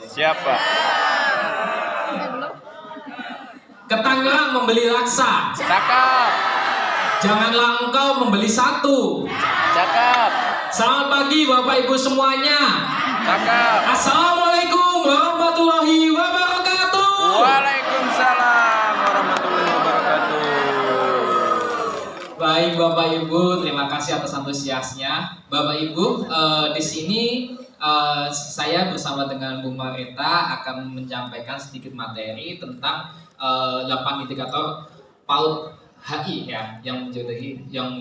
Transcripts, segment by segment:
Siapa? Ke Tangerang membeli laksa. Cakep. Janganlah engkau membeli satu. Cakep. Selamat pagi Bapak Ibu semuanya. Cakep. Assalamualaikum warahmatullahi wabarakatuh. Waalaikumsalam warahmatullahi wabarakatuh. Baik Bapak Ibu, terima kasih atas antusiasnya. Bapak Ibu, di sini saya bersama dengan Bu Mareta akan menyampaikan sedikit materi tentang 8 indikator PAUD HI ya, yang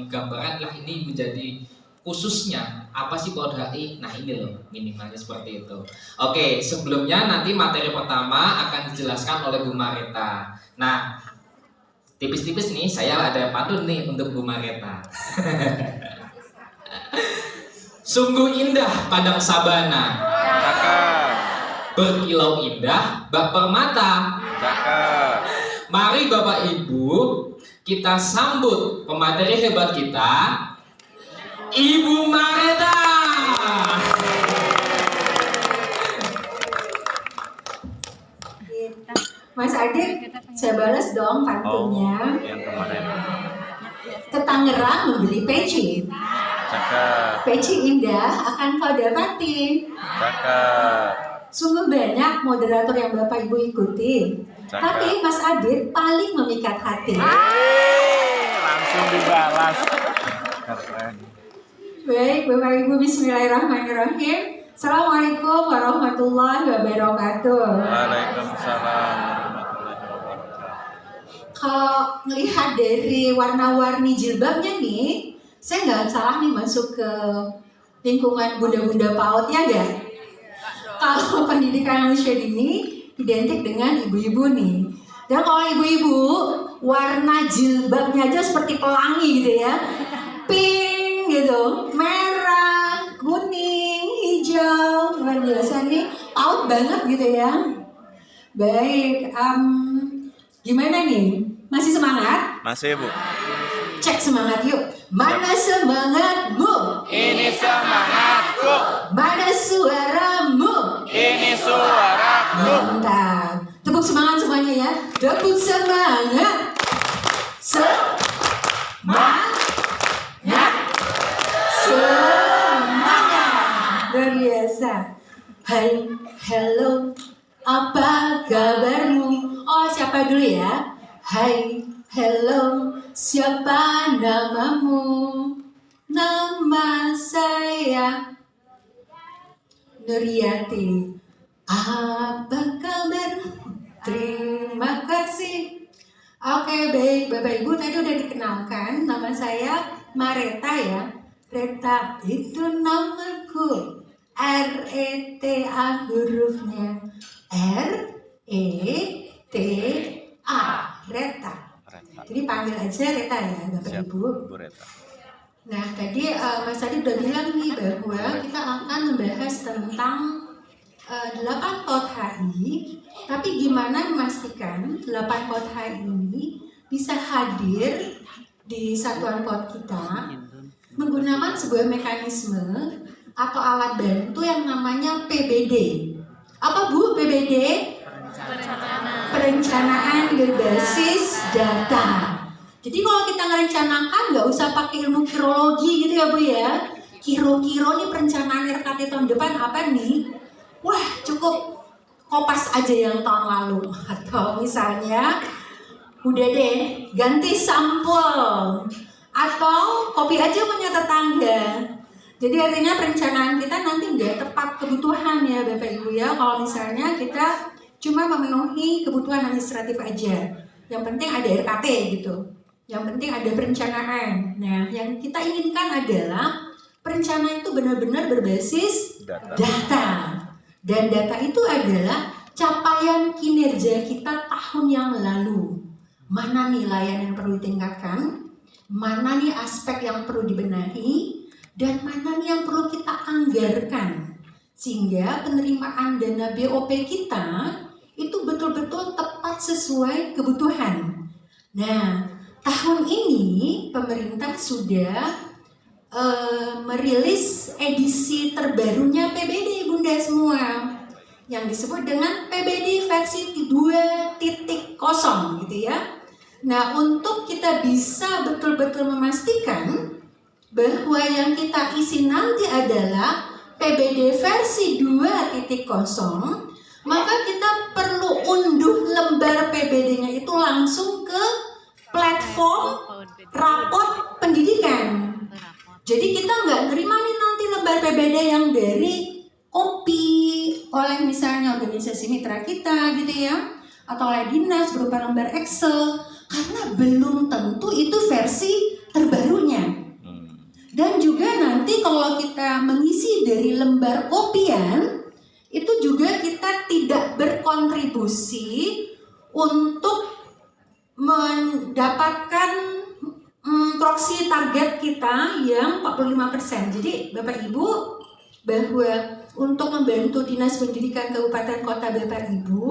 gambaran lah ini menjadi khususnya apa sih PAUD HI? Nah ini loh minimalnya seperti itu. Oke, sebelumnya nanti materi pertama akan dijelaskan oleh Bu Mareta. Nah tipis-tipis nih saya ada pantun nih untuk Bu Mareta. Sungguh indah padang sabana. Cakep. Berkilau indah bak permata. Cakep. Mari Bapak Ibu kita sambut pemateri hebat kita, Ibu Mareta. Mas Adit, saya balas dong pantunnya. Yang kemarin. Ke Tangerang membeli peci. Cakep. Peci indah akan kau dapatin. Cakep. Sungguh banyak moderator yang Bapak Ibu ikuti. Cakep. Tapi Mas Adit paling memikat hati. Langsung dibalas. Keren. Baik, Bapak Ibu, bismillahirrahmanirrahim. Assalamualaikum warahmatullahi wabarakatuh. Waalaikumsalam warahmatullahi wabarakatuh. Kalau melihat dari warna-warni jilbabnya nih, saya nggak salah nih masuk ke lingkungan bunda-bunda PAUD ya nggak? Kalau pendidikan usia dini identik dengan ibu-ibu nih. Dan kalau ibu-ibu, warna jilbabnya aja seperti pelangi gitu ya. Pink gitu, merah, kuning, hijau, luar biasa nih, PAUD banget gitu ya. Baik, gimana nih? Masih semangat? Masih Bu. Cek semangat yuk. Mana semangatmu? Ini semangatku. Mana suaramu? Ini suaraku. Mantap. Tepuk semangat semuanya ya. Tepuk semangat. Semangat. Semangat. Luar biasa. Hai, hello. Apa kabarmu? Oh, siapa dulu ya? Hai, hello. Siapa namamu? Nama saya Nuryati. Apa kabar? Terima kasih. Oke, baik Bapak Ibu, tadi udah dikenalkan. Nama saya Mareta ya. Reta itu namaku. R-E-T-A hurufnya. R-E-T-A. Reta. Jadi panggil aja Reta ya Bapak Siap, Ibu. Bu Reta. Nah tadi Mas Adi udah bilang nih bahwa kita akan membahas tentang 8 PAUD HI. Tapi gimana memastikan 8 PAUD HI ini bisa hadir di satuan PAUD kita menggunakan sebuah mekanisme atau alat bantu yang namanya PBD. Apa Bu PBD? Perencanaan berbasis data. Jadi kalau kita merencanakan nggak usah pakai ilmu kirologi gitu ya Bu ya. Kiro-kiro nih perencanaan RKT tahun depan apa nih? Wah cukup kopas aja yang tahun lalu. Atau misalnya udah deh ganti sampul. Atau kopi aja punya tetangga. Jadi artinya perencanaan kita nanti nggak tepat kebutuhan ya Bapak Ibu ya. Kalau misalnya kita cuma memenuhi kebutuhan administratif aja. Yang penting ada RKT gitu. Yang penting ada perencanaan. Nah, yang kita inginkan adalah perencanaan itu benar-benar berbasis data. Dan data itu adalah capaian kinerja kita tahun yang lalu. Mana nih layanan yang perlu ditingkatkan? Mana nih aspek yang perlu dibenahi? Dan mana nih yang perlu kita anggarkan? Sehingga penerimaan dana BOP kita itu betul-betul tepat sesuai kebutuhan. Nah, tahun ini pemerintah sudah merilis edisi terbarunya PBD Bunda semua. yang disebut dengan PBD versi 2.0 gitu ya. Nah, untuk kita bisa betul-betul memastikan bahwa yang kita isi nanti adalah PBD versi 2.0, maka kita perlu unduh lembar PBD-nya itu langsung ke platform rapot pendidikan. Jadi kita nggak nerima nih nanti lembar PBD yang dari copy oleh misalnya organisasi mitra kita gitu ya, atau oleh dinas berupa lembar Excel, karena belum tentu itu versi terbarunya. Dan juga nanti kalau kita mengisi dari lembar kopian, itu juga kita tidak berkontribusi untuk mendapatkan proxy target kita yang 45%. Jadi Bapak Ibu, bahwa untuk membantu Dinas Pendidikan Kabupaten Kota Bapak Ibu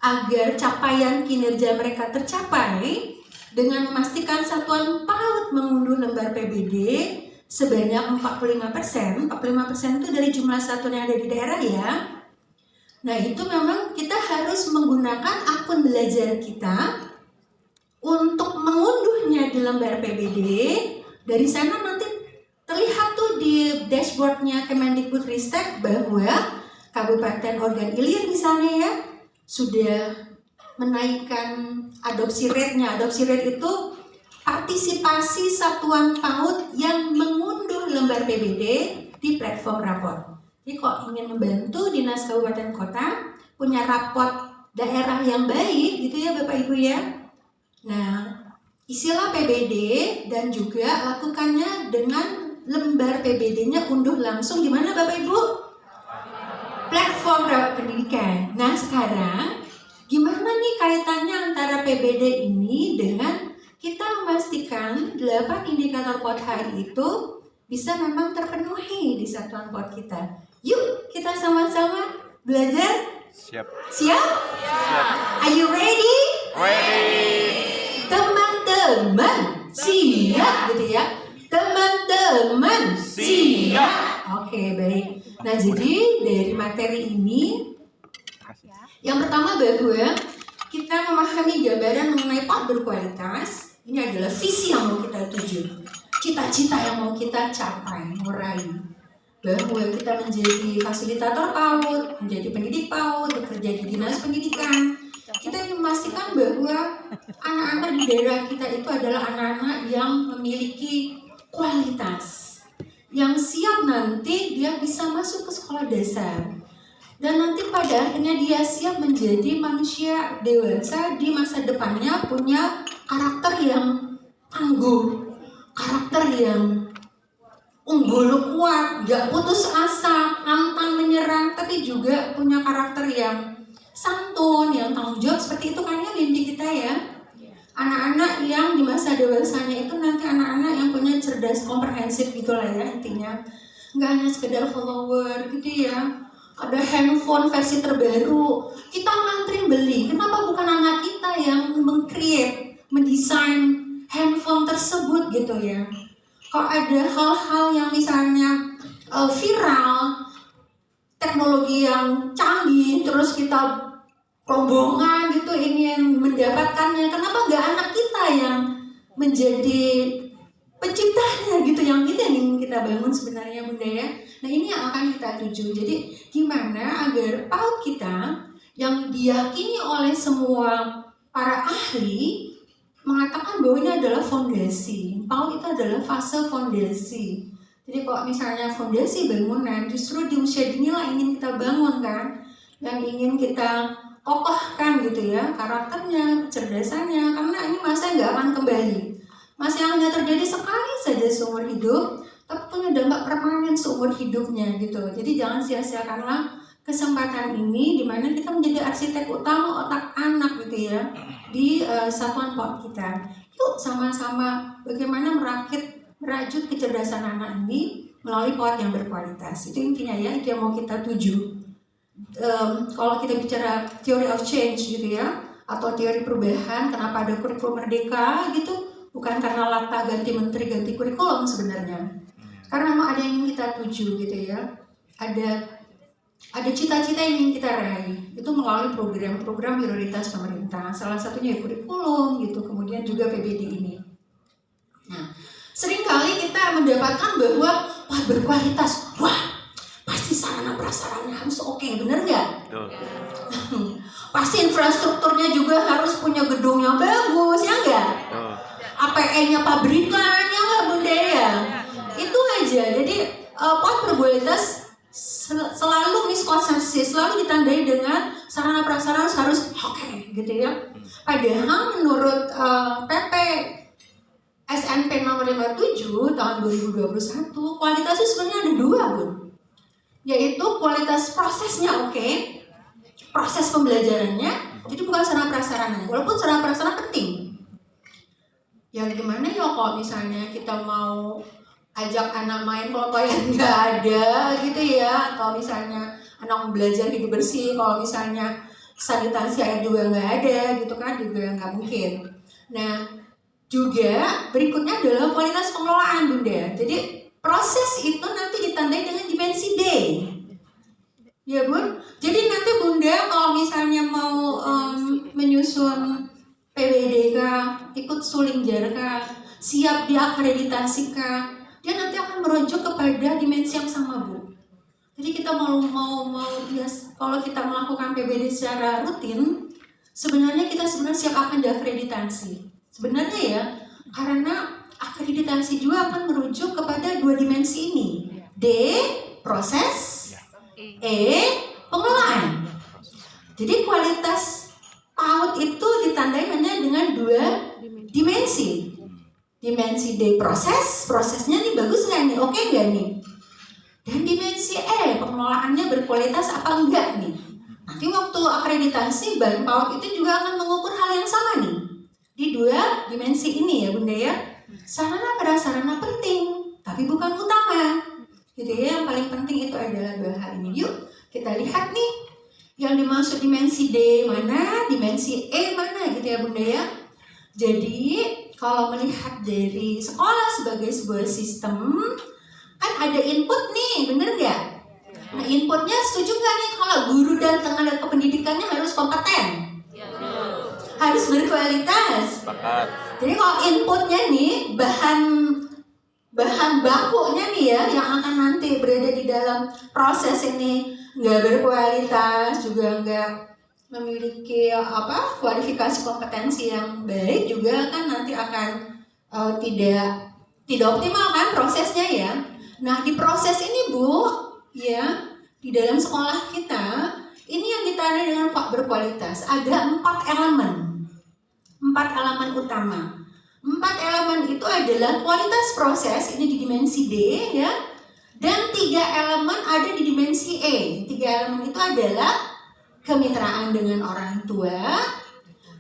agar capaian kinerja mereka tercapai dengan memastikan satuan PAUD mengunduh lembar PBD sebanyak 45%. 45% itu dari jumlah satuan yang ada di daerah ya. Nah, itu memang kita harus menggunakan akun belajar kita untuk mengunduhnya di lembar PBD. Dari sana nanti terlihat tuh di dashboardnya Kemendikbudristek bahwa Kabupaten Organ Ilir misalnya ya sudah menaikkan adopsi rate-nya. Adopsi rate itu partisipasi satuan PAUD yang mengunduh lembar PBD di platform rapor. Jadi kok ingin membantu Dinas Kabupaten Kota punya rapor daerah yang baik gitu ya Bapak Ibu ya. Nah, isilah PBD dan juga lakukannya dengan lembar PBD-nya unduh langsung di mana Bapak Ibu? Platform rapor pendidikan. Nah, sekarang gimana nih kaitannya antara PBD ini dengan kita memastikan 8 indikator POT hari itu bisa memang terpenuhi di satuan POT kita. Yuk kita sama-sama belajar. Siap. Siap? Siap. Are you ready? Ready. Teman-teman siap gitu ya. Teman-teman siap. Oke, baik. Nah, jadi dari materi ini yang pertama bahwa kita memahami gambaran mengenai PAUD berkualitas. Ini adalah visi yang mau kita tuju, cita-cita yang mau kita capai, meraih. Bahwa kita menjadi fasilitator PAUD, menjadi pendidik PAUD, bekerja di dinas pendidikan. Kita ingin memastikan bahwa anak-anak di daerah kita itu adalah anak-anak yang memiliki kualitas, yang siap nanti dia bisa masuk ke sekolah dasar. Dan nanti pada akhirnya dia siap menjadi manusia dewasa di masa depannya, punya karakter yang tangguh, karakter yang unggul kuat, gak putus asa, pantang menyerah, tapi juga punya karakter yang santun, yang tanggung jawab. Seperti itu kan ya mimpi kita ya. Anak-anak yang di masa dewasanya itu nanti anak-anak yang punya cerdas komprehensif gitulah ya intinya. Gak hanya sekedar follower gitu ya. Ada handphone versi terbaru, kita ngantri beli. Kenapa bukan anak kita yang meng-create, mendesain handphone tersebut gitu ya? Kalau ada hal-hal yang misalnya viral, teknologi yang canggih, terus kita rombongan gitu ingin mendapatkannya, kenapa nggak anak kita yang menjadi penciptanya gitu, yang itu yang ingin kita bangun sebenarnya Bunda ya. Nah, ini yang akan kita tuju. Jadi gimana agar PAUD kita yang diyakini oleh semua para ahli mengatakan bahwa ini adalah fondasi. PAUD itu adalah fase fondasi. Jadi kalau misalnya fondasi bangunan, justru di usia dinilah ingin kita bangun kan, yang ingin kita kokohkan gitu ya, karakternya, kecerdasannya, karena ini masa nggak akan kembali. Masa yang hanya terjadi sekali saja seumur hidup, tapi punya dampak permanen seumur hidupnya gitu. Jadi jangan sia-siakanlah kesempatan ini di mana kita menjadi arsitek utama otak anak gitu ya di satuan PAUD kita. Yuk sama-sama bagaimana merajut kecerdasan anak ini melalui PAUD yang berkualitas. Itu intinya ya, itu yang mau kita tuju. Kalau kita bicara theory of change gitu ya, atau teori perubahan, kenapa ada kurikulum merdeka gitu, bukan karena latah ganti menteri ganti kurikulum sebenarnya. Karena memang ada yang ingin kita tuju gitu ya. Ada ada cita-cita yang ingin kita raih, itu melalui program-program prioritas pemerintah, salah satunya kurikulum gitu, kemudian juga PBD ini. Nah, seringkali kita mendapatkan bahwa wah berkualitas, wah pasti sarana prasarana harus oke, bener nggak? Pasti infrastrukturnya juga harus punya gedung yang bagus, ya nggak? APE-nya pabrikan, ya nggak Bunda ya? Itu aja, jadi berkualitas selalu miskonsepsi, selalu ditandai dengan sarana prasarana harus oke, gitu ya. Padahal menurut PP SNP nomor 57 tahun 2021, kualitasnya sebenarnya ada dua, Bun. Yaitu kualitas prosesnya oke, proses pembelajarannya, jadi bukan sarana prasarana. Walaupun sarana prasarana penting. Ya gimana ya kalau misalnya kita mau ajak anak main kalau yang nggak ada gitu ya, atau misalnya anak belajar hidup bersih, kalau misalnya sanitasi air juga nggak ada gitu kan, juga nggak mungkin. Nah juga berikutnya adalah kualitas pengelolaan Bunda. Jadi proses itu nanti ditandai dengan dimensi D, ya Bun. Jadi nanti Bunda kalau misalnya mau menyusun PBD kah, ikut Sulingjar kah, siap diakreditasi kah, dia nanti akan merujuk kepada dimensi yang sama, Bu. Jadi kita mau ya, kalau kita melakukan PBD secara rutin, sebenarnya kita siap akan diakreditasi. Sebenarnya ya, karena akreditasi juga akan merujuk kepada dua dimensi ini. D, proses, E, pengelolaan. Jadi kualitas PAUD itu ditandai hanya dengan dua dimensi. Dimensi D prosesnya nih bagus nggak nih, oke nggak nih? Dan dimensi E, pengelolaannya berkualitas apa enggak nih? Nanti waktu akreditasi BAN PAUD itu juga akan mengukur hal yang sama nih. Di dua dimensi ini ya Bunda ya. Sarana prasarana penting, tapi bukan utama. Gitu ya, yang paling penting itu adalah dua hal ini. Yuk kita lihat nih, yang dimaksud dimensi D mana, dimensi E mana gitu ya Bunda ya. Jadi kalau melihat dari sekolah sebagai sebuah sistem, kan ada input nih, bener nggak? Nah inputnya setuju nggak nih kalau guru dan tenaga kependidikannya harus kompeten? Harus berkualitas. Jadi kalau inputnya nih, bahan bakunya nih ya, yang akan nanti berada di dalam proses ini nggak berkualitas, juga nggak memiliki kualifikasi kompetensi yang baik, juga kan nanti akan tidak optimal kan prosesnya ya. Nah di proses ini Bu ya, di dalam sekolah kita ini yang ditandai dengan berkualitas ada 4 elemen utama. 4 elemen itu adalah kualitas proses, ini di dimensi D ya, dan 3 elemen ada di dimensi E. 3 elemen itu adalah kemitraan dengan orang tua,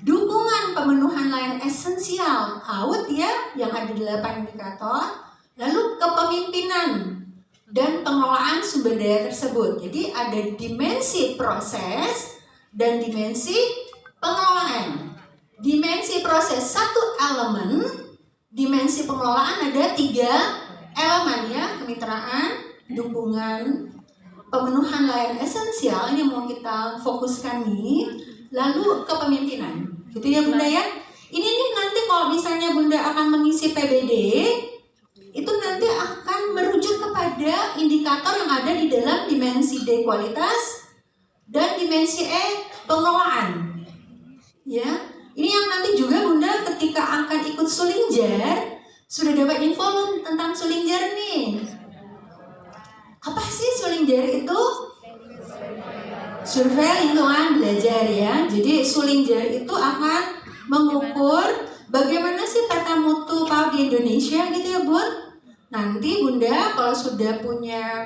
dukungan pemenuhan layanan esensial AUD ya, yang ada 8 indikator, lalu kepemimpinan dan pengelolaan sumber daya tersebut. Jadi ada dimensi proses dan dimensi pengelolaan. Dimensi proses 1 elemen, dimensi pengelolaan ada 3 elemen ya, kemitraan, dukungan, pemenuhan layanan esensial, ini mau kita fokuskan nih, lalu kepemimpinan, gitu ya Bunda ya. Ini nih nanti kalau misalnya Bunda akan mengisi PBD, itu nanti akan merujuk kepada indikator yang ada di dalam dimensi D kualitas dan dimensi E pengelolaan. Ya, ini yang nanti juga Bunda ketika akan ikut Sulingjar sudah dapat info tentang Sulingjar nih. Apa sih Sulingjar itu? Survei lingkungan belajar ya. Jadi Sulingjar itu akan mengukur bagaimana sih tata mutu PAUD di Indonesia gitu ya Bun. Nanti Bunda kalau sudah punya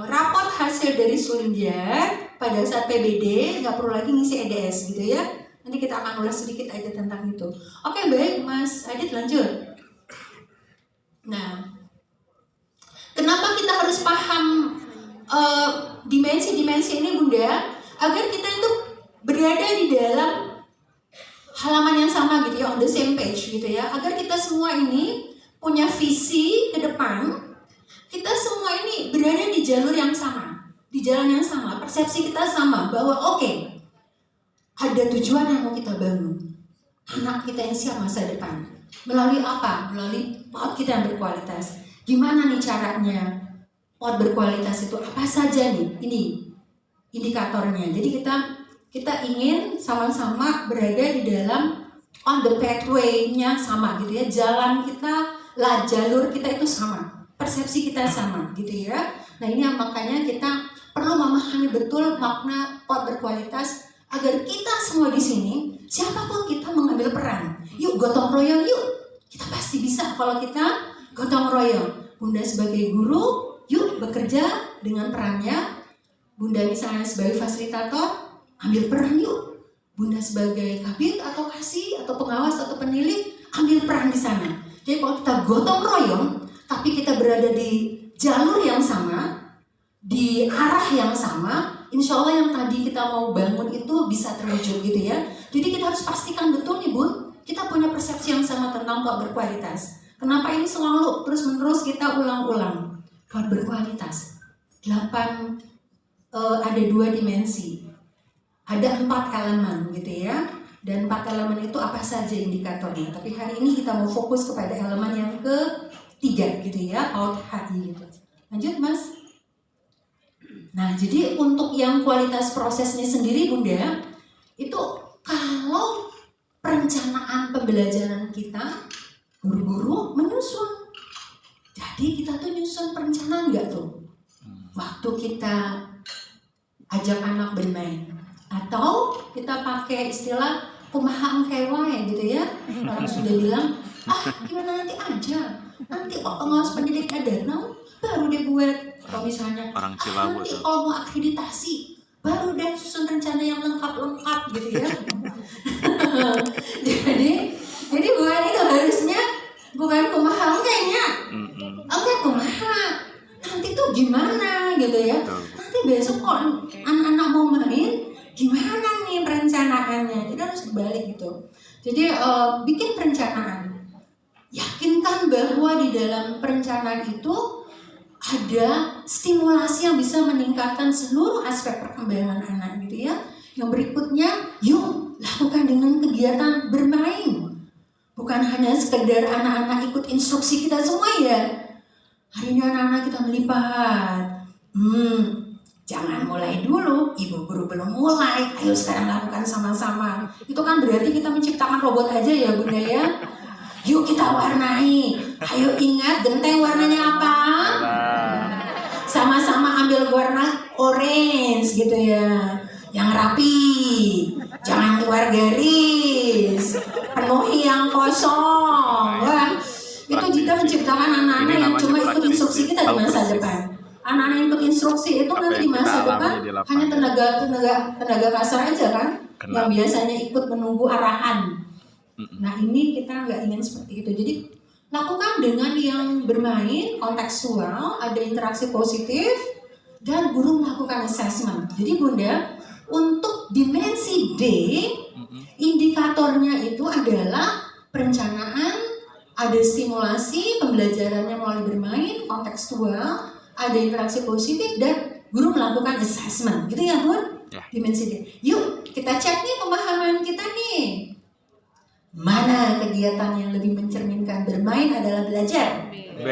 raport hasil dari Sulingjar pada saat PBD nggak perlu lagi ngisi EDS gitu ya. Nanti kita akan ulas sedikit aja tentang itu. Oke baik Mas Adit lanjut. Nah, kenapa kita harus paham dimensi-dimensi ini Bunda? Agar kita itu berada di dalam halaman yang sama gitu ya, on the same page gitu ya. Agar kita semua ini punya visi ke depan, kita semua ini berada di jalur yang sama. di jalan yang sama, persepsi kita sama bahwa oke, ada tujuan yang mau kita bangun. Anak kita yang siap masa depan. Melalui apa? Melalui PAUD kita yang berkualitas. Gimana nih caranya? PAUD berkualitas itu apa saja nih? Ini indikatornya. Jadi kita ingin sama-sama berada di dalam on the pathway-nya sama gitu ya. Jalan kita, jalur kita itu sama. Persepsi kita sama gitu ya. Nah ini yang makanya kita perlu memahami betul makna PAUD berkualitas agar kita semua di sini, siapapun kita mengambil peran. Yuk gotong royong yuk. Kita pasti bisa kalau kita gotong royong. Bunda sebagai guru, yuk bekerja dengan perannya. Bunda misalnya sebagai fasilitator, ambil peran yuk. Bunda sebagai kabit atau kasih atau pengawas atau penilik, ambil peran di sana. Jadi kalau kita gotong royong, tapi kita berada di jalur yang sama, di arah yang sama, insya Allah yang tadi kita mau bangun itu bisa terwujud gitu ya. Jadi kita harus pastikan betul nih Bun, kita punya persepsi yang sama tentang PAUD berkualitas. Kenapa ini selalu terus-menerus kita ulang-ulang? PAUD berkualitas. Ada 2 dimensi. Ada 4 elemen gitu ya. Dan 4 elemen itu apa saja indikatornya. Tapi hari ini kita mau fokus kepada elemen yang ketiga gitu ya, PAUD HI gitu. Lanjut Mas. Nah jadi untuk yang kualitas prosesnya sendiri Bunda, itu kalau perencanaan pembelajaran kita, guru-guru menyusun. Jadi kita tuh nyusun perencanaan nggak tuh? Waktu kita ajak anak bermain. Atau kita pakai istilah kumaha engke wae gitu ya. Orang sudah bilang, gimana nanti aja. Nanti kok pengawas pendidik ada, baru dibuat. Kalau misalnya, nanti kalau mau akreditasi, baru deh susun rencana yang lengkap-lengkap gitu ya. jadi bukan itu harusnya, bukan kumaha engkenya. Engke kumaha. Nanti tuh gimana gitu ya. Nanti besok kalau anak-anak mau main, gimana nih perencanaannya? Jadi harus dibalik gitu. Jadi bikin perencanaan. Yakinkan bahwa di dalam perencanaan itu ada stimulasi yang bisa meningkatkan seluruh aspek perkembangan anak gitu ya. Yang berikutnya, yuk lakukan dengan kegiatan bermain. Bukan hanya sekedar anak-anak ikut instruksi kita semua ya. Hari ini anak-anak kita melipat. Jangan mulai dulu, ibu guru belum mulai. Ayo sekarang lakukan sama-sama. Itu kan berarti kita menciptakan robot aja ya Bunda ya. Yuk kita warnai. Ayo ingat genteng warnanya apa? Sama-sama ambil warna orange gitu ya. Yang rapi. Jangan keluar garis. Penuhi yang kosong. Wah, itu jika menciptakan anak-anak yang cuma ikut instruksi kita di masa depan. Anak-anak yang ikut instruksi itu nanti di masa depan hanya tenaga kasar aja kan, yang biasanya ikut menunggu arahan. Nah ini kita nggak ingin seperti itu. Jadi lakukan dengan yang bermain kontekstual, ada interaksi positif, dan guru melakukan assessment. Jadi Bunda, untuk dimensi D, indikatornya itu adalah perencanaan, ada stimulasi, pembelajarannya melalui bermain, kontekstual, ada interaksi positif, dan guru melakukan assessment. Gitu ya Bun? Ya. Dimensi D. Yuk kita cek nih pemahaman kita nih. Mana kegiatan yang lebih mencerminkan bermain adalah belajar? B.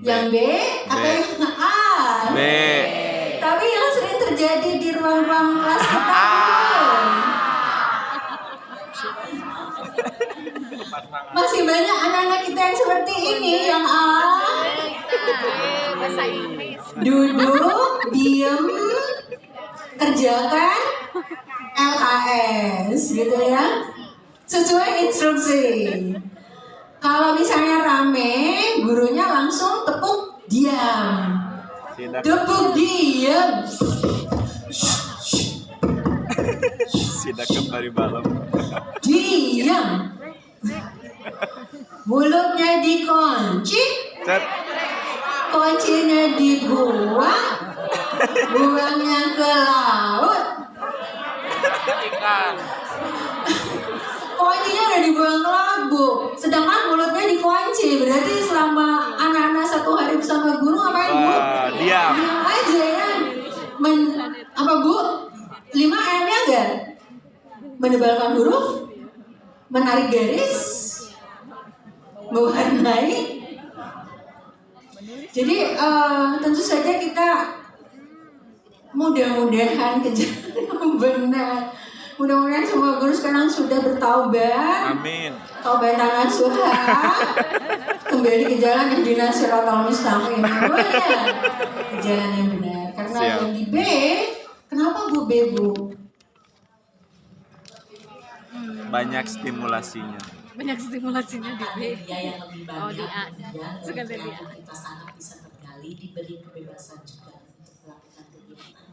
Yang B atau yang A? B. Tapi yang sering terjadi di ruang-ruang kelas kita masih banyak anak-anak kita yang seperti ini, yang A. Duduk, diem, kerjakan LKS gitu ya, sesuai instruksi. Kalau misalnya rame, gurunya langsung tepuk diam. Tepuk diam. Sidak kembali malam. Diam. Mulutnya dikunci. Kuncinya dibuang. Buangnya ke laut. Kuncinya udah dibuang ke laut, Bu. Sedangkan mulutnya dikunci. Berarti selama anak-anak 1 hari bersama guru ngapain, Bu? Apa Bu? 5M-nya enggak? Menebalkan huruf, menarik garis, mewarnai. Jadi tentu saja kita mudah-mudahan kejadian benar. Mudah-mudahan semua guru sekarang sudah bertaubat. Amin. Taubat nasuha. Kembali ke jalan yang dinas siratal mustaqim. Ke jalan yang benar. Karena Siap. yang di B, kenapa Bu B Bu? Banyak stimulasinya. Banyak stimulasinya di B. Dia yang lebih banyak. Oh, di A. Ya, Sekali di A. kreativitas anak bisa tergali, diberi kebebasan juga untuk melakukan kegiatan.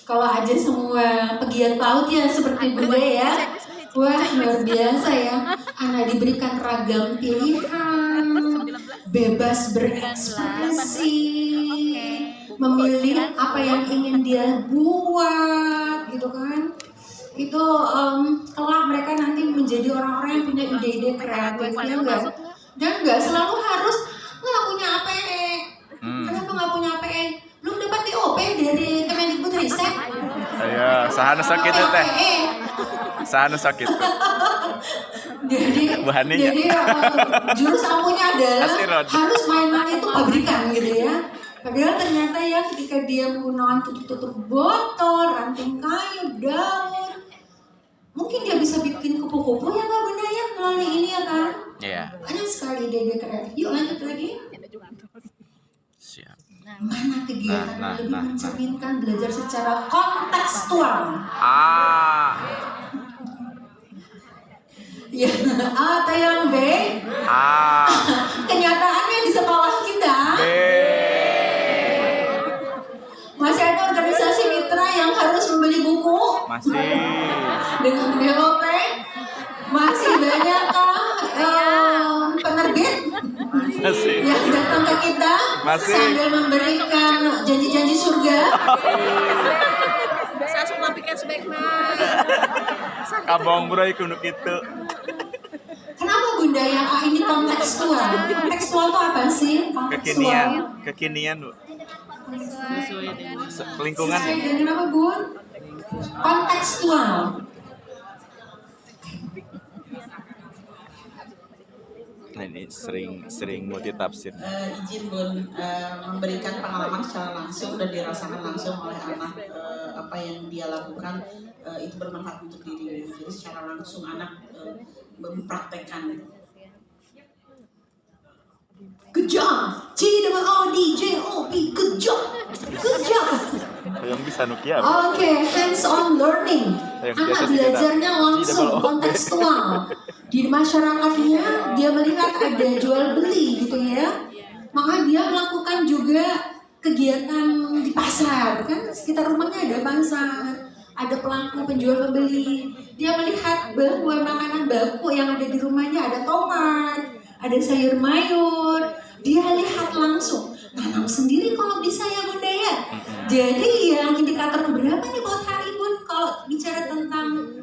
Kalau aja semua pegiat PAUD ya seperti Bunda ya, wah luar biasa ya. Anak diberikan ragam pilihan, bebas berekspresi, memilih apa yang ingin dia buat, gitu kan? Itu kelak mereka nanti menjadi orang-orang yang punya ide-ide kreatif ya enggak? Dan enggak selalu harus nggak punya APE. Kenapa nggak punya APE? Belum dapat DOP dari Kemendikbudristek. Ayo, sahana sakit itu teh. APE. Sahana sakit. Jadi ya? jurus ampunya adalah Asirot. harus main-main itu pabrikan gitu ya. Padahal ternyata ya ketika dia menggunakan tutup-tutup botol, ranting kayu, daun, mungkin dia bisa bikin kupu-kupu ya Kak Bunda ya melalui ini ya kan. Iya. Banyak sekali ide-ide kreatif. Yuk lanjut lagi. Siap. Mana kegiatan Nah, yang lebih nah. mencerminkan belajar secara kontekstual? Ah. Ya, atau yang B? Ah. Kenyataannya di sekolah kita B. masih ada organisasi mitra yang harus membeli buku Masih. dengan DOP. Masih banyak penerbit Masih. yang datang ke kita Masih. sambil memberikan janji-janji surga. Saya suka pikir sebaiknya. Kabong bro iku nu kitu. Kenapa Bunda yang A ini kontekstual? Kontekstual itu apa sih? Kekinian, kekinian Bu. Lingkungan ya. Sesuai dengan apa Bun? Kontekstual. Nah, ini sering multitafsir. Izin Bun memberikan pengalaman secara langsung dan dirasakan langsung oleh anak apa yang dia lakukan itu bermanfaat untuk diri. Jadi secara langsung anak mempraktekkan. Kejam. C dengan O D J O P. Kejam. Kejam. Yang bisa Nokia. Oke, hands on learning. Anak belajarnya langsung kontekstual. Di masyarakatnya dia melihat ada jual beli gitu ya. Maka dia melakukan juga kegiatan di pasar kan, sekitar rumahnya ada pasar, ada pelaku penjual pembeli. Dia melihat bahwa makanan baku yang ada di rumahnya ada tomat, ada sayur mayur. Dia lihat langsung, nanam sendiri kalau bisa ya Bunda ya. Jadi yang indikator keberapa nih buat HI Bun kalau bicara tentang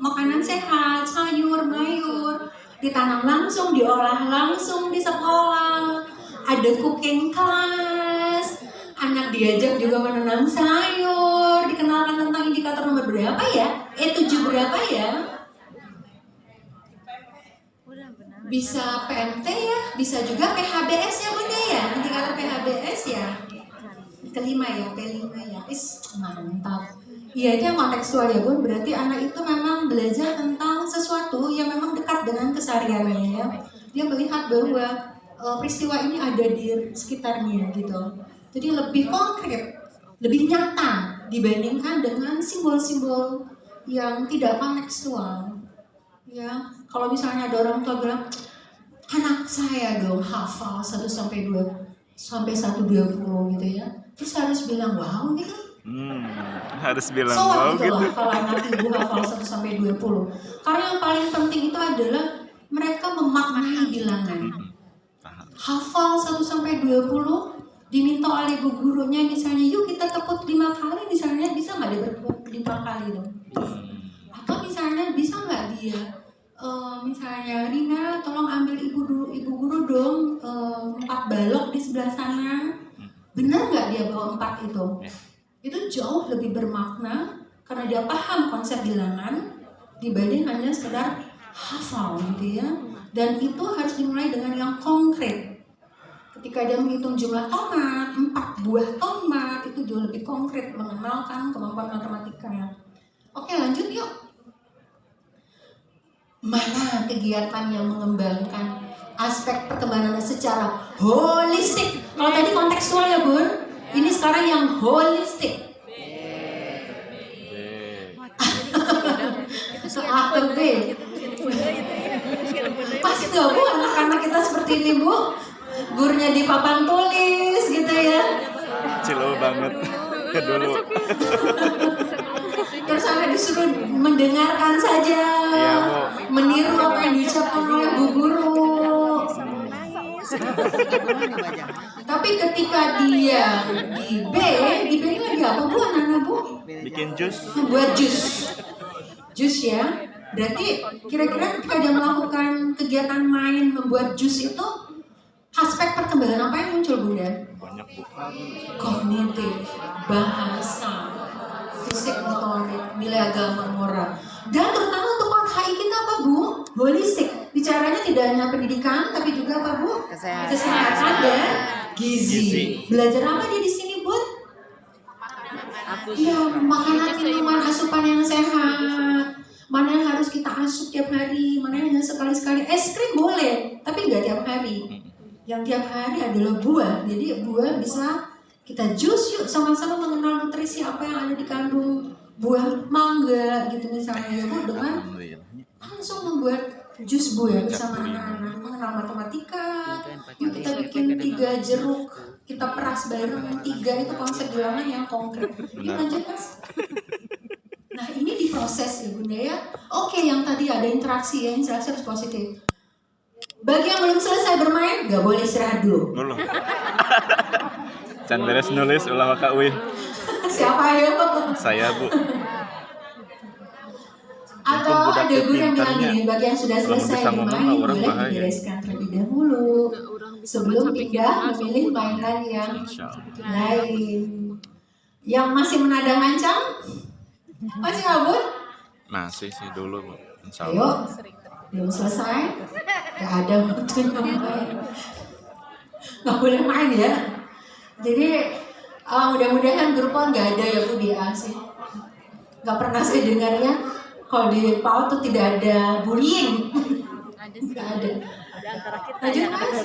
makanan sehat, sayur, mayur, ditanam langsung, diolah langsung di sekolah, ada cooking class, anak diajak juga menanam sayur, dikenalkan tentang indikator nomor berapa ya? E7 berapa ya? Bisa PMT ya, bisa juga PHBS ya Bunda ya, indikator PHBS ya. Kelima ya, P5 ya, mantap. Iya itu yang kontekstual ya Bun, berarti anak itu memang belajar tentang sesuatu yang memang dekat dengan kesehariannya ya. Dia melihat bahwa peristiwa ini ada di sekitarnya gitu. Jadi lebih konkret, lebih nyata dibandingkan dengan simbol-simbol yang tidak kontekstual. Ya, kalau misalnya ada orang tua bilang, anak saya dong hafal 1 sampai 120 gitu ya. Terus harus bilang wow gitu. Harus bilang So wow gitu gitu. lah kalau anak ibu hafal 1 sampai 20. Karena yang paling penting itu adalah mereka memaknai bilangan. Hafal 1 sampai 20 diminta oleh ibu gurunya misalnya, yuk kita tepuk 5 kali misalnya, bisa nggak dia bertepuk 5 kali dong? Atau misalnya bisa nggak dia misalnya Rina tolong ambil ibu guru dong 4 balok di sebelah sana. Benar nggak dia bawa 4 itu? Itu jauh lebih bermakna karena dia paham konsep bilangan dibanding hanya sekedar hafal gitu ya. Dan itu harus dimulai dengan yang konkret. Ketika dia menghitung jumlah tomat, 4 buah tomat, itu jauh lebih konkret mengenalkan kemampuan matematikanya. Oke, lanjut yuk. Mana kegiatan yang mengembangkan aspek perkembangan secara holistik? Kalau tadi kontekstual ya Bun, ini sekarang yang holistik. Itu A ke B. Pasti nggak Bu anak-anak kita seperti ini Bu? Gurunya di papan tulis gitu ya. Cilo banget dulu. Terus sampai disuruh mendengarkan saja, Iya, Bu. meniru apa yang diucapkan oleh Bu Guru. Tapi ketika dia di B ini lagi apa Bu anak-anak Bu? Bikin jus. Membuat jus. Jus ya. Berarti kira-kira ketika dia melakukan kegiatan main membuat jus itu aspek perkembangan apa yang muncul Bunda? Banyak Bu. Kognitif, bahasa, fisik motorik, nilai agama moral. Dan terutama untuk HI kita apa Bu? Holistik. Bicaranya tidak hanya pendidikan tapi juga apa Bu? Kesehatan dan gizi. Belajar apa dia di sini Bun? Iya, makanan minuman asupan yang sehat. Mana yang harus kita asup tiap hari, mana yang hanya sekali-sekali. Es krim boleh, tapi nggak tiap hari. Yang tiap hari adalah buah. Jadi buah bisa kita jus yuk sama-sama mengenal nutrisi apa yang ada di kandung buah mangga gitu misalnya ya Bu, dengan langsung membuat jus buah bersama anak-anak, mengenal matematika. Yuk kita bikin 3 jeruk, kita peras bareng 3 itu konsep bilangan yang konkret. Yuk lanjut Mas. Nah ini diproses ya Bunda ya. Oke, yang tadi ada interaksi ya, interaksi harus positif. Bagi yang belum selesai bermain, nggak boleh istirahat dulu. Dulu. Can beres nulis ulah Kak Uy. Siapa ya? Saya Bu. Atau budak ada guru yang bilang pintarnya. gini, bagi yang sudah Kalau selesai bisa ngomong, bermain, orang boleh bahaya. dibereskan terlebih dahulu sebelum pindah memilih mainan yang Insya Allah. lain. Yang masih menadang ancam, masih kabur? Masih sih dulu Bu. Insya Ayo, Allah. belum selesai, gak ada waktunya main. Gak boleh main ya. Jadi mudah-mudahan grup PAUD gak ada ya Bu di A sih. Gak pernah saya dengarnya kalau di PAUD tuh tidak ada bullying. Gak ada. Lanjut Mas.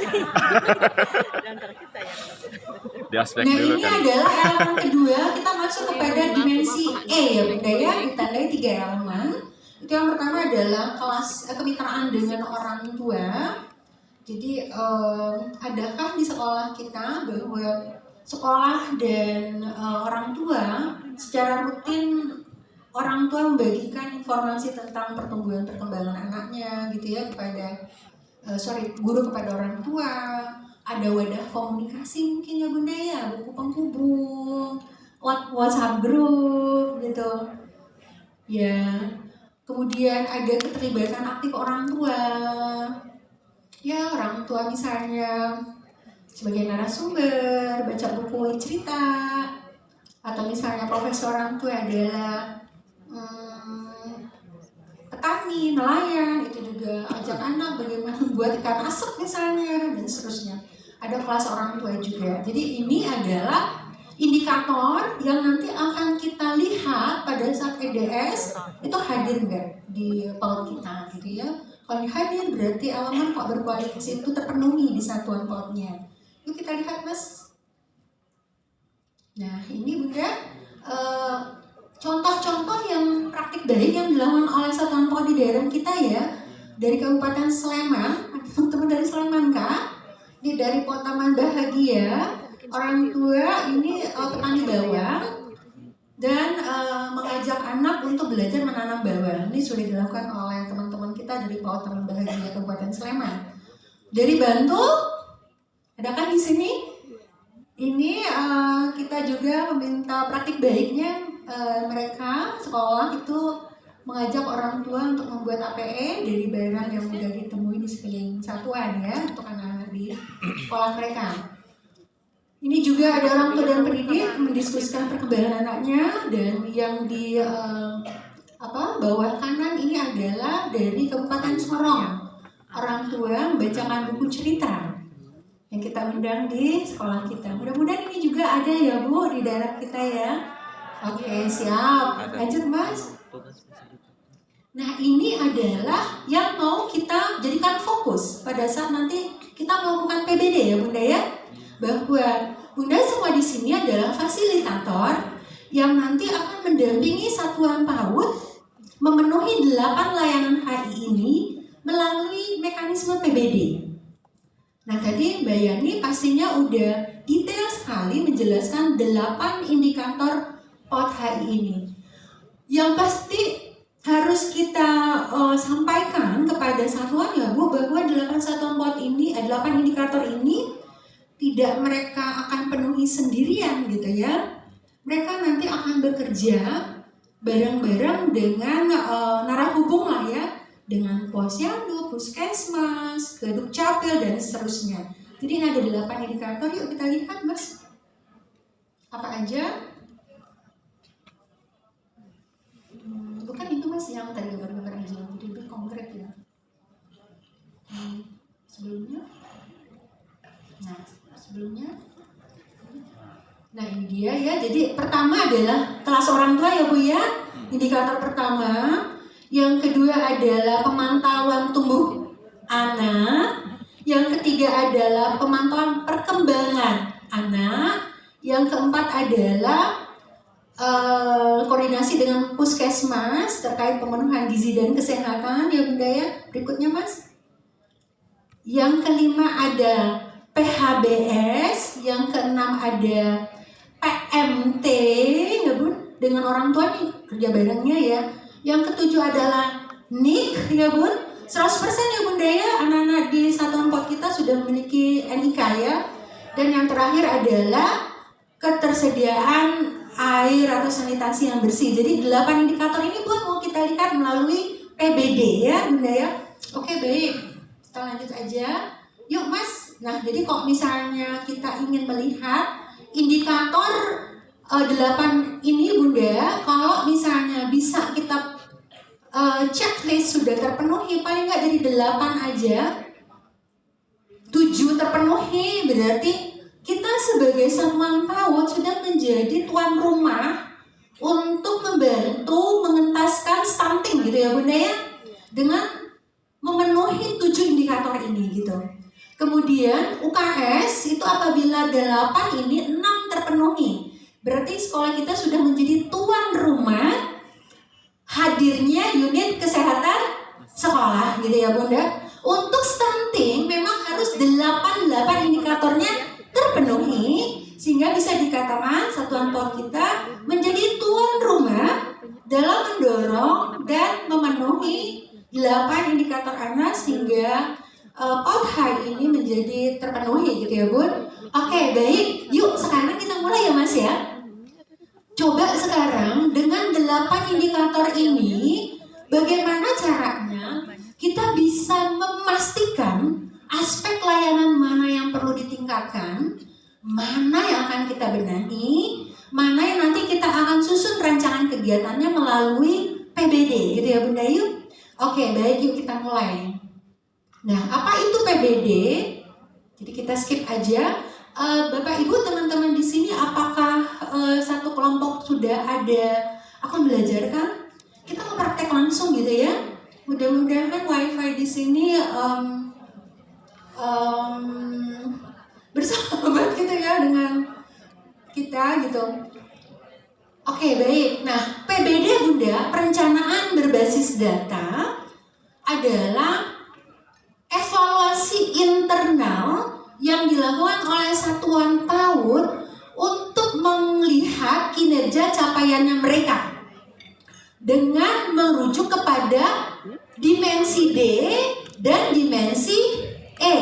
Di aspek Nah dulu ini kan. adalah elemen kedua, kita masuk kepada dimensi E ya Bunda ya, ditandai 3 elemen. Itu yang pertama adalah kelas kemitraan dengan orang tua. Jadi adakah di sekolah kita bahwa sekolah dan orang tua secara rutin orang tua membagikan informasi tentang pertumbuhan perkembangan anaknya gitu ya kepada guru kepada orang tua. Ada wadah komunikasi mungkin ya Bunda ya, buku penghubung, WhatsApp group gitu ya. Kemudian ada keterlibatan aktif orang tua ya, orang tua misalnya sebagai narasumber baca buku cerita, atau misalnya profesi orang tua adalah petani, nelayan, itu juga ajak anak bagaimana membuat ikan asap misalnya dan seterusnya. Ada kelas orang tua juga. Jadi ini adalah indikator yang nanti akan kita lihat pada saat EDS itu hadir nggak di PAUD kita gitu ya. Kalau hadir berarti elemen kok berkualitas itu terpenuhi di satuan PAUD-nya. Yuk kita lihat Mas. Nah ini Bunda contoh-contoh yang praktik baik yang dilakukan oleh satuan PAUD di daerah kita ya. Dari Kabupaten Sleman, teman-teman dari Sleman Kak. Ini dari PAUD Taman Bahagia, orang tua ini petani bawang dan mengajak anak untuk belajar menanam bawang. Ini sudah dilakukan oleh teman-teman kita dari PAUD Taman Bahagia Kabupaten Sleman. Dari Bantul, adakah di sini? Ini kita juga meminta praktik baiknya mereka sekolah itu mengajak orang tua untuk membuat APE dari barang yang mudah ditemui di sekeliling satuan ya untuk anak-anak di sekolah mereka. Ini juga ada orang tua dan pendidik mendiskusikan perkembangan anaknya, dan yang di bawah kanan ini adalah dari Kabupaten Sorong. Orang tua membacakan buku cerita yang kita undang di sekolah kita. Mudah-mudahan ini juga ada ya Bu di daerah kita ya. Oke, siap. Lanjut Mas. Nah ini adalah yang mau kita jadikan fokus pada saat nanti kita melakukan PBD ya Bunda ya. Bahwa Bunda semua di sini adalah fasilitator yang nanti akan mendampingi satuan PAUD memenuhi 8 layanan HI ini melalui mekanisme PBD. Nah tadi Mbak Yani pastinya udah detail sekali menjelaskan 8 indikator POT HI ini. Yang pasti harus kita sampaikan kepada satuan ya Bu, bahwa 8 satuan POT ini, 8 indikator ini tidak mereka akan penuhi sendirian gitu ya. Mereka nanti akan bekerja bareng-bareng dengan narahubung lah ya, dengan Posyandu, Puskesmas, Kedukcapil dan seterusnya. Jadi ini ada 8 indikator, yuk kita lihat Mas. Apa aja? Bukan itu Mas yang tadi gambar-gambar aja, lebih konkret ya. Sebelumnya? Nah, sebelumnya. Nah ini dia ya, jadi pertama adalah kelas orang tua ya Bu ya, indikator pertama. Yang kedua adalah pemantauan tumbuh anak. Yang ketiga adalah pemantauan perkembangan anak. Yang keempat adalah koordinasi dengan Puskesmas terkait pemenuhan gizi dan kesehatan ya Bunda ya. Berikutnya Mas. Yang kelima ada PHBS. Yang keenam ada PMT ya Bun, dengan orang tua nih kerja barengnya ya. Yang ketujuh adalah NIK ya Bun, 100% ya Bunda ya, anak-anak di satuan POT kita sudah memiliki NIK ya. Dan yang terakhir adalah ketersediaan air atau sanitasi yang bersih. Jadi 8 indikator ini Bun mau kita lihat melalui PBD ya Bunda ya. Oke baik, kita lanjut aja. Yuk Mas, nah jadi kok misalnya kita ingin melihat indikator 8 ini Bunda, kalau misalnya bisa kita checklist sudah terpenuhi, paling nggak dari 8 aja 7 terpenuhi, berarti kita sebagai satuan PAUD sudah menjadi tuan rumah untuk membantu mengentaskan stunting gitu ya Bunda ya, dengan memenuhi 7 indikator ini gitu. Kemudian UKS itu apabila 8 ini 6 terpenuhi, berarti sekolah kita sudah menjadi tuan rumah hadirnya unit kesehatan sekolah gitu ya Bunda. Untuk stunting memang harus 8 indikatornya terpenuhi sehingga bisa dikatakan satuan POT kita menjadi tuan rumah dalam mendorong dan memenuhi 8 indikator anak sehingga POT HI ini menjadi terpenuhi gitu ya Bun. Oke baik, yuk sekarang kita mulai ya Mas ya. Coba sekarang dengan 8 indikator ini, bagaimana caranya kita bisa memastikan aspek layanan mana yang perlu ditingkatkan, mana yang akan kita benahi, mana yang nanti kita akan susun rancangan kegiatannya melalui PBD gitu ya Bunda yuk. Oke baik, yuk kita mulai. Nah apa itu PBD? Jadi kita skip aja. Bapak Ibu teman-teman di sini apakah satu kelompok sudah ada akan belajar kan? Kita mau praktek langsung gitu ya. Mudah-mudahan wifi di sini bersahabat gitu ya dengan kita gitu. Oke baik. Nah PBD Bunda, perencanaan berbasis data adalah evaluasi internal yang dilakukan oleh satuan PAUD untuk melihat kinerja capaiannya mereka dengan merujuk kepada dimensi D dan dimensi E.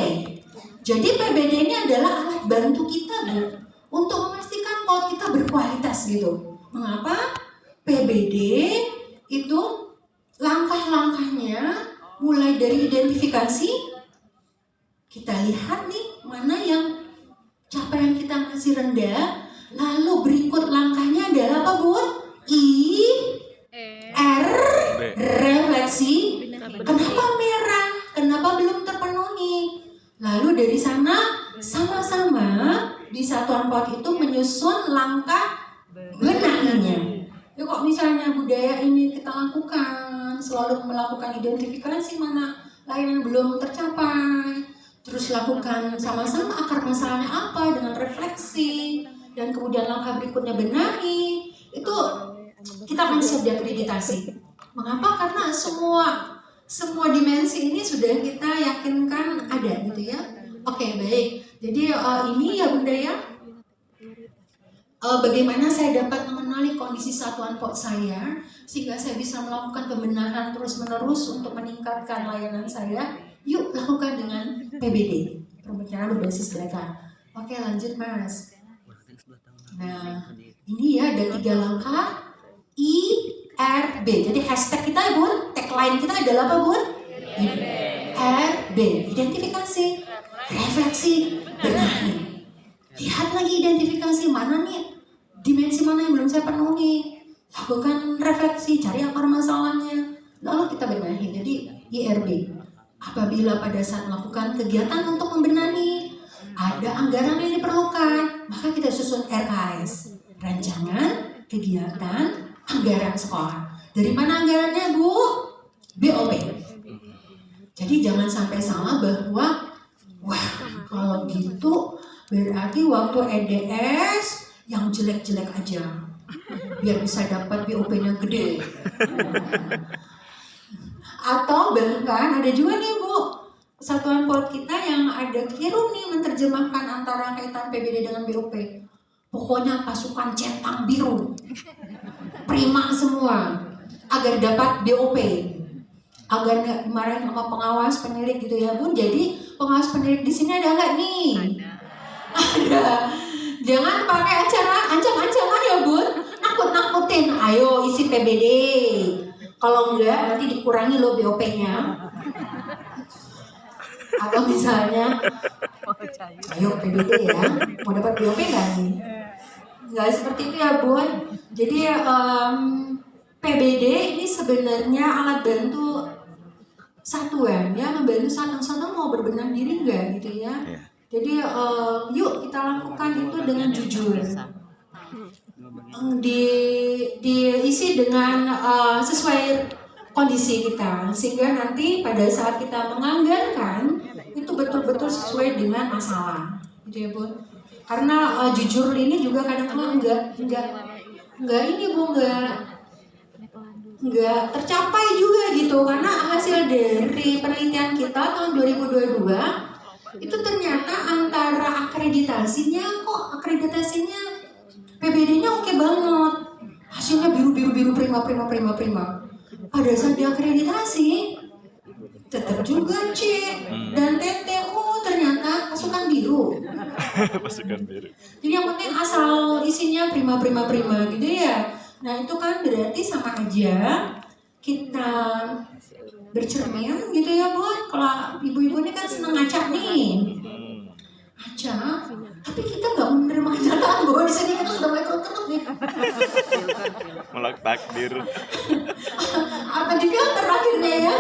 Jadi PBD ini adalah alat bantu kita Bu, untuk memastikan PAUD kita berkualitas gitu. Mengapa? PBD itu langkah-langkahnya mulai dari identifikasi, kita lihat nih mana yang capaian kita masih rendah, lalu berikut langkahnya adalah apa Bun? R, refleksi. Kenapa merah? Kenapa belum terpenuhi? Lalu dari sana sama-sama di satuan PAUD itu menyusun langkah benahinya. Ya kok misalnya budaya ini kita lakukan, selalu melakukan identifikasi mana layanan belum tercapai, terus lakukan sama-sama akar masalahnya apa dengan refleksi, dan kemudian langkah berikutnya benahi, itu kita akan siap diakreditasi. Mengapa? Karena semua dimensi ini sudah kita yakinkan ada gitu ya. Oke, baik. Jadi ini ya Bunda ya, bagaimana saya dapat mengenali kondisi satuan PAUD saya sehingga saya bisa melakukan pembenahan terus-menerus untuk meningkatkan layanan saya. Yuk lakukan dengan PBD, pembicaraan berbasis data. Oke, lanjut Mas. Nah, ini ya ada 3 langkah IRB. Jadi hashtag kita Bun, tagline kita adalah apa Bun? IRB, identifikasi, refleksi, benahi. Lihat lagi identifikasi mana nih, dimensi mana yang belum saya penuhi. Lakukan refleksi, cari akar masalahnya, lalu kita benahi. Jadi IRB. Apabila pada saat melakukan kegiatan untuk membenahi ada anggaran yang diperlukan, maka kita susun RKS, rancangan kegiatan anggaran sekolah. Dari mana anggarannya Bu? BOP. Jadi jangan sampai salah bahwa wah kalau gitu berarti waktu EDS yang jelek-jelek aja biar bisa dapat BOP-nya gede. Atau bahkan ada juga nih Bu, satuan PAUD kita yang ada keliru nih menerjemahkan antara kaitan PBD dengan BOP. Pokoknya pasukan centang biru, prima semua, agar dapat BOP, agar nggak dimarahin sama pengawas penilik gitu ya Bun. Jadi pengawas penilik di sini ada nggak nih? Ada. Jangan pakai ancam-ancaman ya Bun, nakut-nakutin. Ayo isi PBD. Kalau enggak nanti dikurangi loh BOP-nya. Atau misalnya, ayo PBD ya, mau dapat BOP nggak nih? Nggak seperti itu ya Bun. Jadi PBD ini sebenarnya alat bantu satuan ya, membantu satu-satu mau berbenah diri nggak gitu ya. Jadi yuk kita lakukan itu dengan jujur. Diisi dengan sesuai kondisi kita sehingga nanti pada saat kita menganggarkan itu betul-betul sesuai dengan masalah gitu ya Bun. Karena jujur ini juga kadang-kadang enggak ini Bu, enggak tercapai juga gitu, karena hasil dari penelitian kita tahun 2022 itu ternyata antara akreditasinya PBD-nya oke banget, hasilnya biru prima. Pada saat diakreditasi tetap juga C dan TT, ternyata pasukan biru. Pasukan biru. Jadi yang penting asal isinya prima gitu ya. Nah itu kan berarti sama aja kita bercermin gitu ya Bun. Kalau ibu-ibu ini kan seneng ngacak nih, ngacak. Tapi kita nggak menerima kenyataan bahwa di sini kita sudah mulai kerup nih. Melak takdir. Apa di filter akhirnya ya?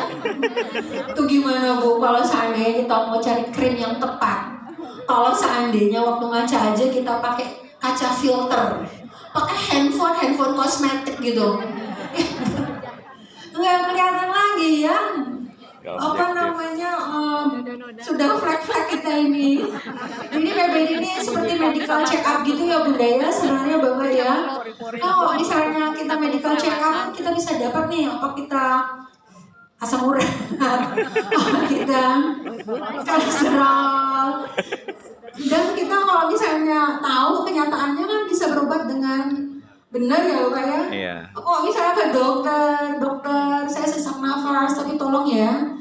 Itu gimana Bu kalau seandainya kita mau cari krim yang tepat? Kalau seandainya waktu ngaca aja kita pakai kaca filter, pakai handphone kosmetik gitu, nggak kelihatan lagi ya. Apa namanya sudah flag kita ini. Jadi PBD ini seperti medical check up gitu ya Bunda ya sebenarnya Bapak ya. Kalau misalnya kita medical check up kita bisa dapat nih apa kita asam urat, apa kita kolesterol, dan kita kalau misalnya tahu kenyataannya kan bisa berobat dengan benar ya Bapak ya. Iya. Kok misalnya ke dokter saya sesak nafas tapi tolong ya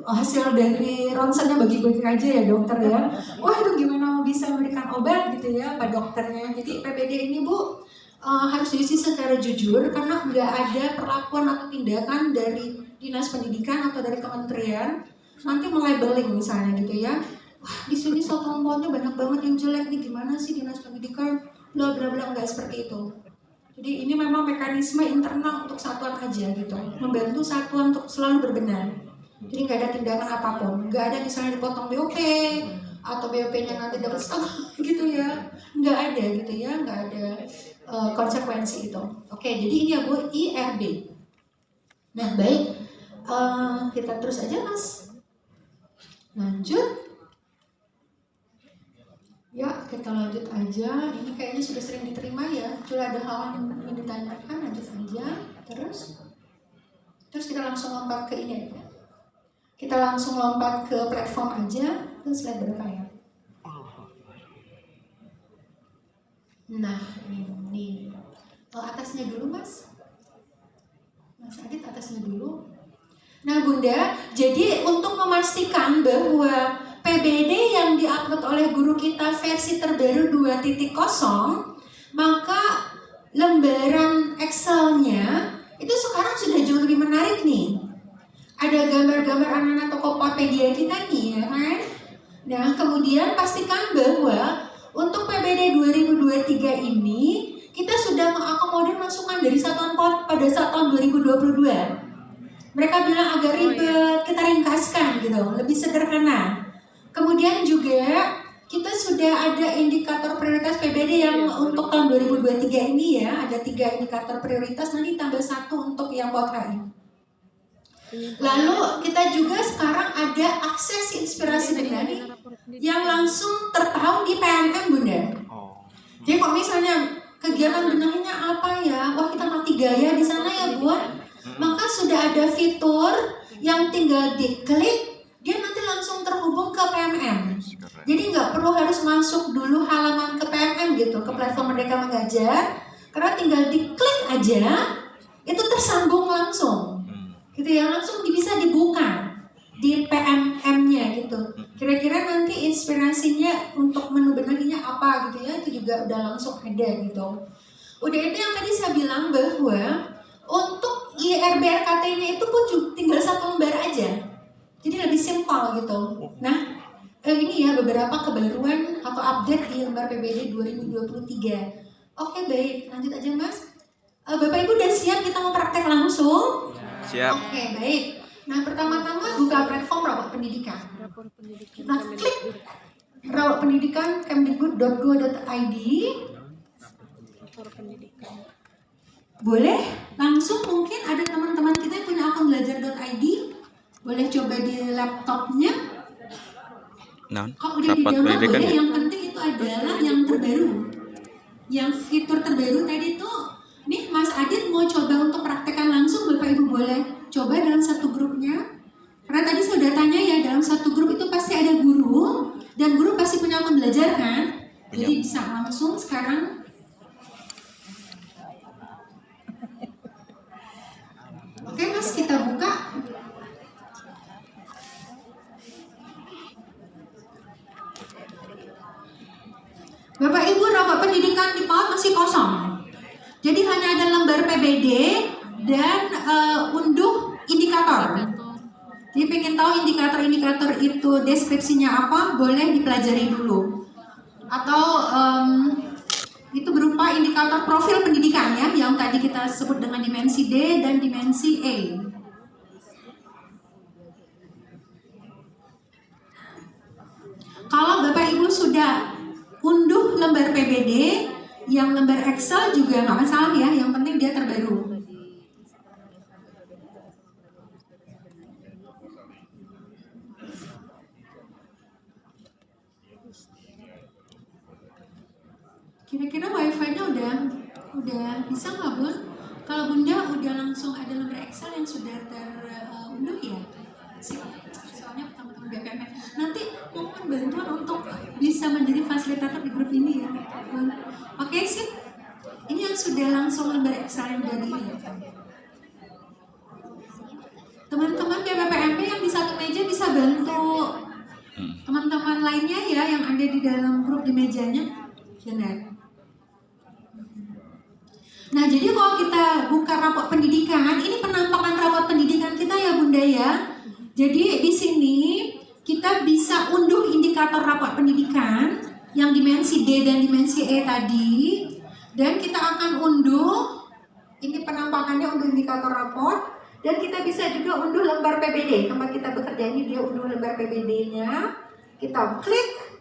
hasil dari ronsennya bagi-bagi aja ya dokter ya. Wah itu gimana bisa memberikan obat gitu ya Pak dokternya. Jadi PBD ini Bu harus diisi secara jujur karena nggak ada perlakuan atau tindakan dari dinas pendidikan atau dari kementerian nanti melabeling misalnya gitu ya. Wah di sini sotombonya banyak banget yang jelek nih, gimana sih dinas pendidikan? Bla bla bla, nggak seperti itu. Jadi ini memang mekanisme internal untuk satuan aja gitu, membantu satuan untuk selalu berbenar. Jadi nggak ada tindakan apapun, nggak ada misalnya dipotong BOP atau BOP-nya nanti dapat setengah gitu ya, nggak ada gitu ya, nggak ada konsekuensi itu. Oke, jadi ini ya Bu, IRB. Nah baik, kita terus aja Mas, lanjut. Ya, kita lanjut aja. Ini kayaknya sudah sering diterima ya. Coba ada hal yang ingin ditanyakan, lanjut aja. Terus kita langsung lompat ke ini aja. Kita langsung lompat ke platform aja. Itu slide berapa ya? Nah, ini. Atasnya dulu, Mas. Mas Adit, atasnya dulu. Nah, Bunda, jadi untuk memastikan bahwa PBD yang diupload oleh guru kita versi terbaru 2.0, maka lembaran Excel-nya itu sekarang sudah jauh lebih menarik nih. Ada gambar-gambar anak-anak Tokopedia kita nih ya kan. Nah kemudian pastikan bahwa untuk PBD 2023 ini kita sudah mengakomodir masukan dari satuan POT pada saat tahun 2022. Mereka bilang agak ribet, kita ringkaskan gitu, lebih sederhana. Kemudian juga kita sudah ada indikator prioritas PBD yang untuk tahun 2023 ini ya, ada 3 indikator prioritas, nanti tambah 1 untuk yang POTRAI. Lalu kita juga sekarang ada akses inspirasi benari yang langsung tertahu di PNM Bunda. Jadi kalau misalnya kegiatan benarnya apa ya, wah kita mati gaya di sana ya Bu, maka sudah ada fitur yang tinggal diklik, dia nanti langsung terhubung ke PMM. Jadi nggak perlu harus masuk dulu halaman ke PMM gitu, ke platform Merdeka Mengajar, karena tinggal diklik aja, itu tersambung langsung. Gitu ya, langsung bisa dibuka di PMM-nya gitu. Kira-kira nanti inspirasinya untuk menu benarnya apa gitu ya, itu juga udah langsung ada gitu. Udah itu yang tadi saya bilang bahwa untuk IRB-RKT-nya itu pun tinggal 1 lembar aja. Jadi lebih simpel gitu. Nah, ini ya beberapa kebaruan atau update di lembar PBD 2023. Oke baik, lanjut aja Mas. Bapak Ibu udah siap kita mau praktek langsung? Siap. Oke baik. Nah pertama-tama buka platform Rawat Pendidikan. Kita klik Rawat Pendidikan kemdikbud.go.id. Boleh langsung, mungkin ada teman-teman kita yang punya akun belajar.id. Boleh coba di laptopnya. Kalau udah di-download boleh, yang penting itu adalah yang terbaru. Yang fitur terbaru tadi tuh, nih Mas Adit mau coba untuk praktekkan langsung, Bapak Ibu boleh coba dalam satu grupnya. Karena tadi saya udah tanya ya, dalam satu grup itu pasti ada guru, dan guru pasti punya akun belajar kan? Jadi bisa langsung sekarang. Oke Mas, kita buka. Bapak Ibu, Rawat Pendidikan di PAUD masih kosong. Jadi hanya ada lembar PBD dan unduh indikator. Jadi pengen tahu indikator-indikator itu deskripsinya apa, boleh dipelajari dulu. Atau itu berupa indikator profil pendidikan ya, yang tadi kita sebut dengan dimensi D dan dimensi E. Kalau Bapak Ibu sudah unduh lembar PBD, yang lembar Excel juga nggak masalah ya, yang penting dia terbaru. Kira-kira wifi-nya udah bisa nggak Bun? Kalau Bunda udah langsung ada lembar Excel yang sudah terunduh ya? Soalnya teman-teman BPM nanti mohon bantuan untuk bisa menjadi fasilitator di grup ini ya. Oke sip. Ini yang sudah langsung lembar Excel yang udah ini. Teman-teman BPPMP yang di satu meja bisa bantu teman-teman lainnya ya yang ada di dalam grup di mejanya. Benar. Nah, jadi kalau kita buka rapor pendidikan, ini penampakan rapor pendidikan kita ya Bunda ya. Jadi di sini kita bisa unduh indikator rapor pendidikan yang dimensi D dan dimensi E tadi, dan kita akan unduh ini penampakannya, unduh indikator rapor, dan kita bisa juga unduh lembar PBD. Tempat kita bekerja ini dia unduh lembar PBD-nya. Kita klik.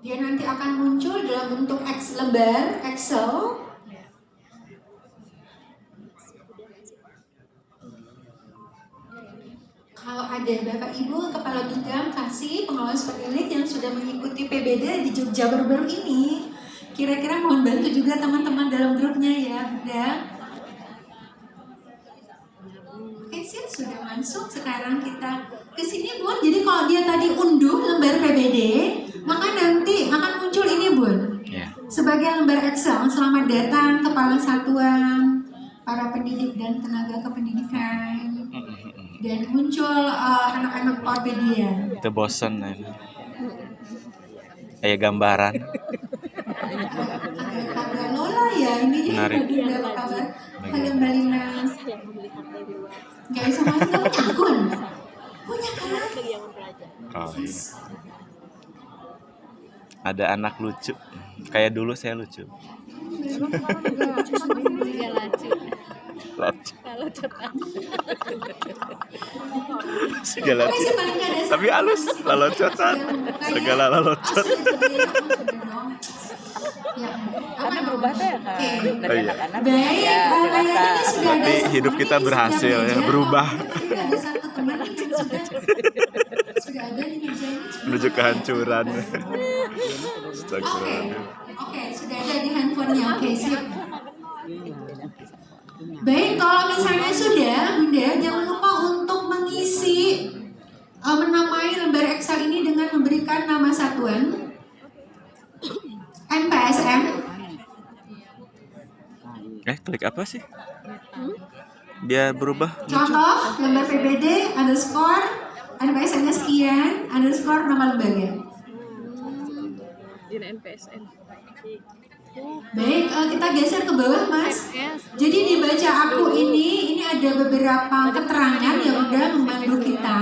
Dia nanti akan muncul dalam bentuk lembar Excel. Kalau ada Bapak Ibu Kepala Bidang Kasih Pengawas Pemilik yang sudah mengikuti PBD di Jogja baru-baru ini, kira-kira mohon bantu juga teman-teman dalam grupnya ya Bunda. Oke sih, sudah masuk. Sekarang kita ke sini Bun. Jadi kalau dia tadi unduh lembar PBD, maka nanti akan muncul ini Bun, sebagai lembar Excel. Selamat datang Kepala Satuan, para pendidik dan tenaga kependidikan. Dan muncul anak-anak Orpedia. Itu bosan ini. Kayak gambaran. Agak Lola ya ini. Menarik. Bunda, apa kabar? Halo Mbak Lina. Gak bisa masuk, kamu punya akun? Punya kan? Oh, iya. Ada anak lucu. Kayak dulu saya lucu. Lucu. Segala tapi halus, lalocotan. Segala lalocot. Karena berubah tuh ya Kak. Dari iya. anak-anak Baik, ya kayaknya ini sudah ada Berarti satu hidup kita teman berhasil di ya, setiap berubah. meja. Sudah ada satu teman yang sudah ada di meja ini. Menuju kehancuran. Oke, Astagfirullah. oke, sudah ada di handphonenya. Oke, siap. Baik, kalau misalnya sudah, Bunda, jangan lupa untuk mengisi menamai lembar Excel ini dengan memberikan nama satuan NPSN. Klik apa sih? Biar berubah. Contoh, lembar PBD underscore NPSN-nya sekian underscore nama lembaga. di NPSN. Baik, kita geser ke bawah Mas. Jadi di baca aku ini ada beberapa keterangan yang udah membantu kita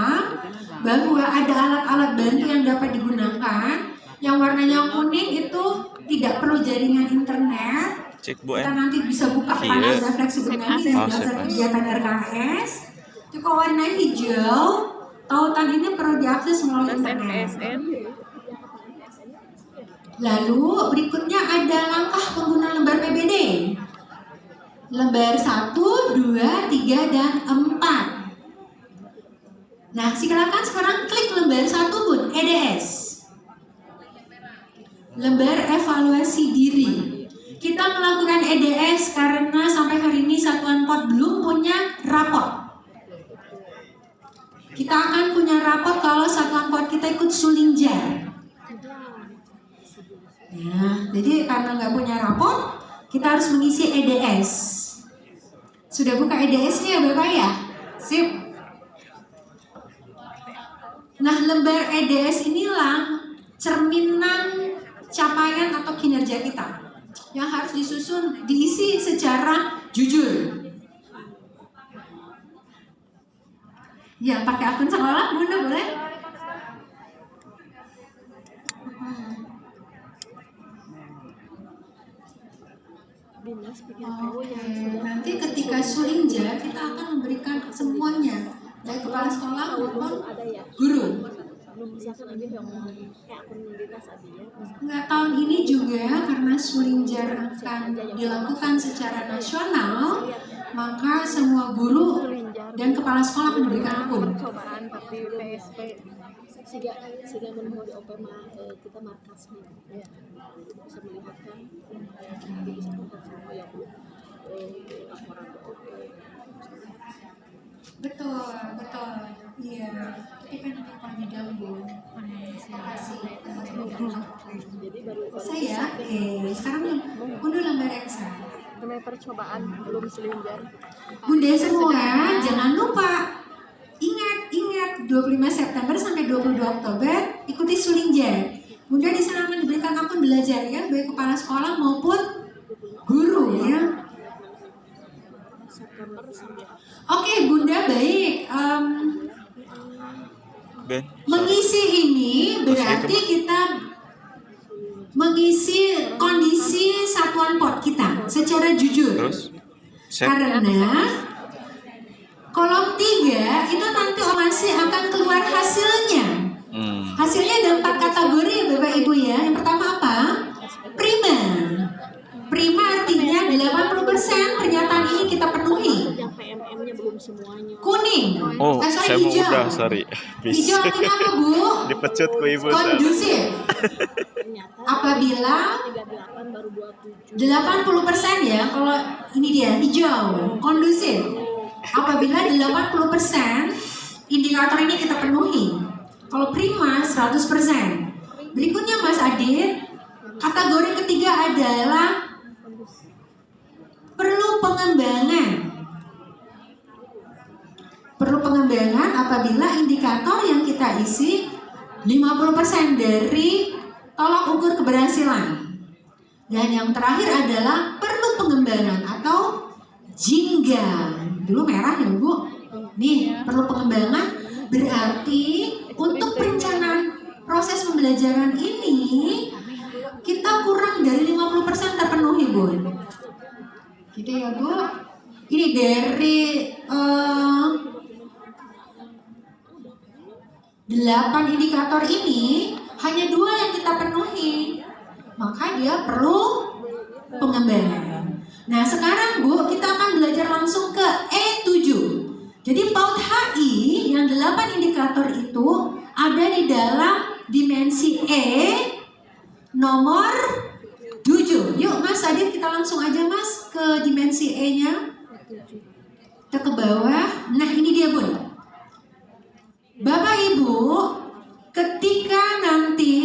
bahwa ada alat-alat bantu yang dapat digunakan. Yang warnanya kuning itu tidak perlu jaringan internet. Cek Bu Kita nanti bisa buka panel refleksi bernyanyi dan daftar kegiatan RKS. Itu kalau warna hijau, tautan ini perlu diakses melalui internet. Lalu berikutnya ada langkah pengguna lembar PBD. Lembar 1, 2, 3, dan 4. Nah, silakan sekarang klik lembar 1 Bun, EDS. Lembar evaluasi diri. Kita melakukan EDS karena sampai hari ini Satuan POT belum punya rapor. Kita akan punya rapor kalau Satuan POT kita ikut Sulinjar. Nah, jadi karena nggak punya rapor, kita harus mengisi EDS. Sudah buka EDS-nya ya Bapak ya? Sip. Nah, lembar EDS inilah cerminan capaian atau kinerja kita yang harus diisi secara jujur. Ya, pakai akun sekolah, Bunda boleh? Nanti ketika Sulinjar kita akan memberikan semuanya, baik kepala sekolah maupun guru. Nggak, tahun ini juga karena Sulinjar akan dilakukan secara nasional, maka semua guru dan kepala sekolah akan diberikan akun. Sehingga menemukan di OP kita markasnya ya, bisa melihatkan bisa semua ya Bu laporan OP. Betul, iya. Tapi kan itu pemidang Bu. Terima kasih. Jadi baru Saya, sekarang unduh lembar Excel. namanya percobaan belum Sulinjar. Bunda semua, jangan lupa ingat 25 September sampai 22 Oktober ikuti Sulingjak. Bunda di sana akan diberikan akun belajar ya, baik kepala sekolah maupun guru ya. Oke, Bunda baik. Ben, Mengisi ini berarti kita mengisi kondisi satuan pot kita secara jujur. terus set. Karena kolom 3 itu nanti masih akan keluar hasilnya. Hasilnya ada 4 kategori Bapak Ibu ya. Yang pertama apa? Prima. Prima artinya 80% pernyataan ini kita penuhi. Yang PMM-nya belum semuanya. Kuning. Oh, saya mau hijau. udah, sorry. Hijau artinya apa Bu? Dipecut ku ibu. Saya. Kondusif. Ternyata Apabila 38 baru 27. 80% ya, kalau ini dia hijau, kondusif. Apabila 80% indikator ini kita penuhi. Kalau prima 100%. Berikutnya Mas Adit, kategori ketiga adalah perlu pengembangan. Perlu pengembangan apabila indikator yang kita isi 50% dari tolak ukur keberhasilan. Dan yang terakhir adalah perlu pengembangan atau jingga. Dulu merah ya Bu. Nih, perlu pengembangan berarti untuk perencanaan proses pembelajaran ini kita kurang dari 50% terpenuhi Bu. Gitu ya Bu. Ini dari 8 indikator ini hanya 2 yang kita penuhi, maka dia perlu pengembangan. Nah sekarang Bu, kita akan belajar langsung ke E7. Jadi PAUD HI yang 8 indikator itu ada di dalam dimensi E nomor 7. Yuk Mas Adit, kita langsung aja Mas ke dimensi E nya. Kita ke bawah. Nah ini dia Bun. Bapak Ibu, ketika nanti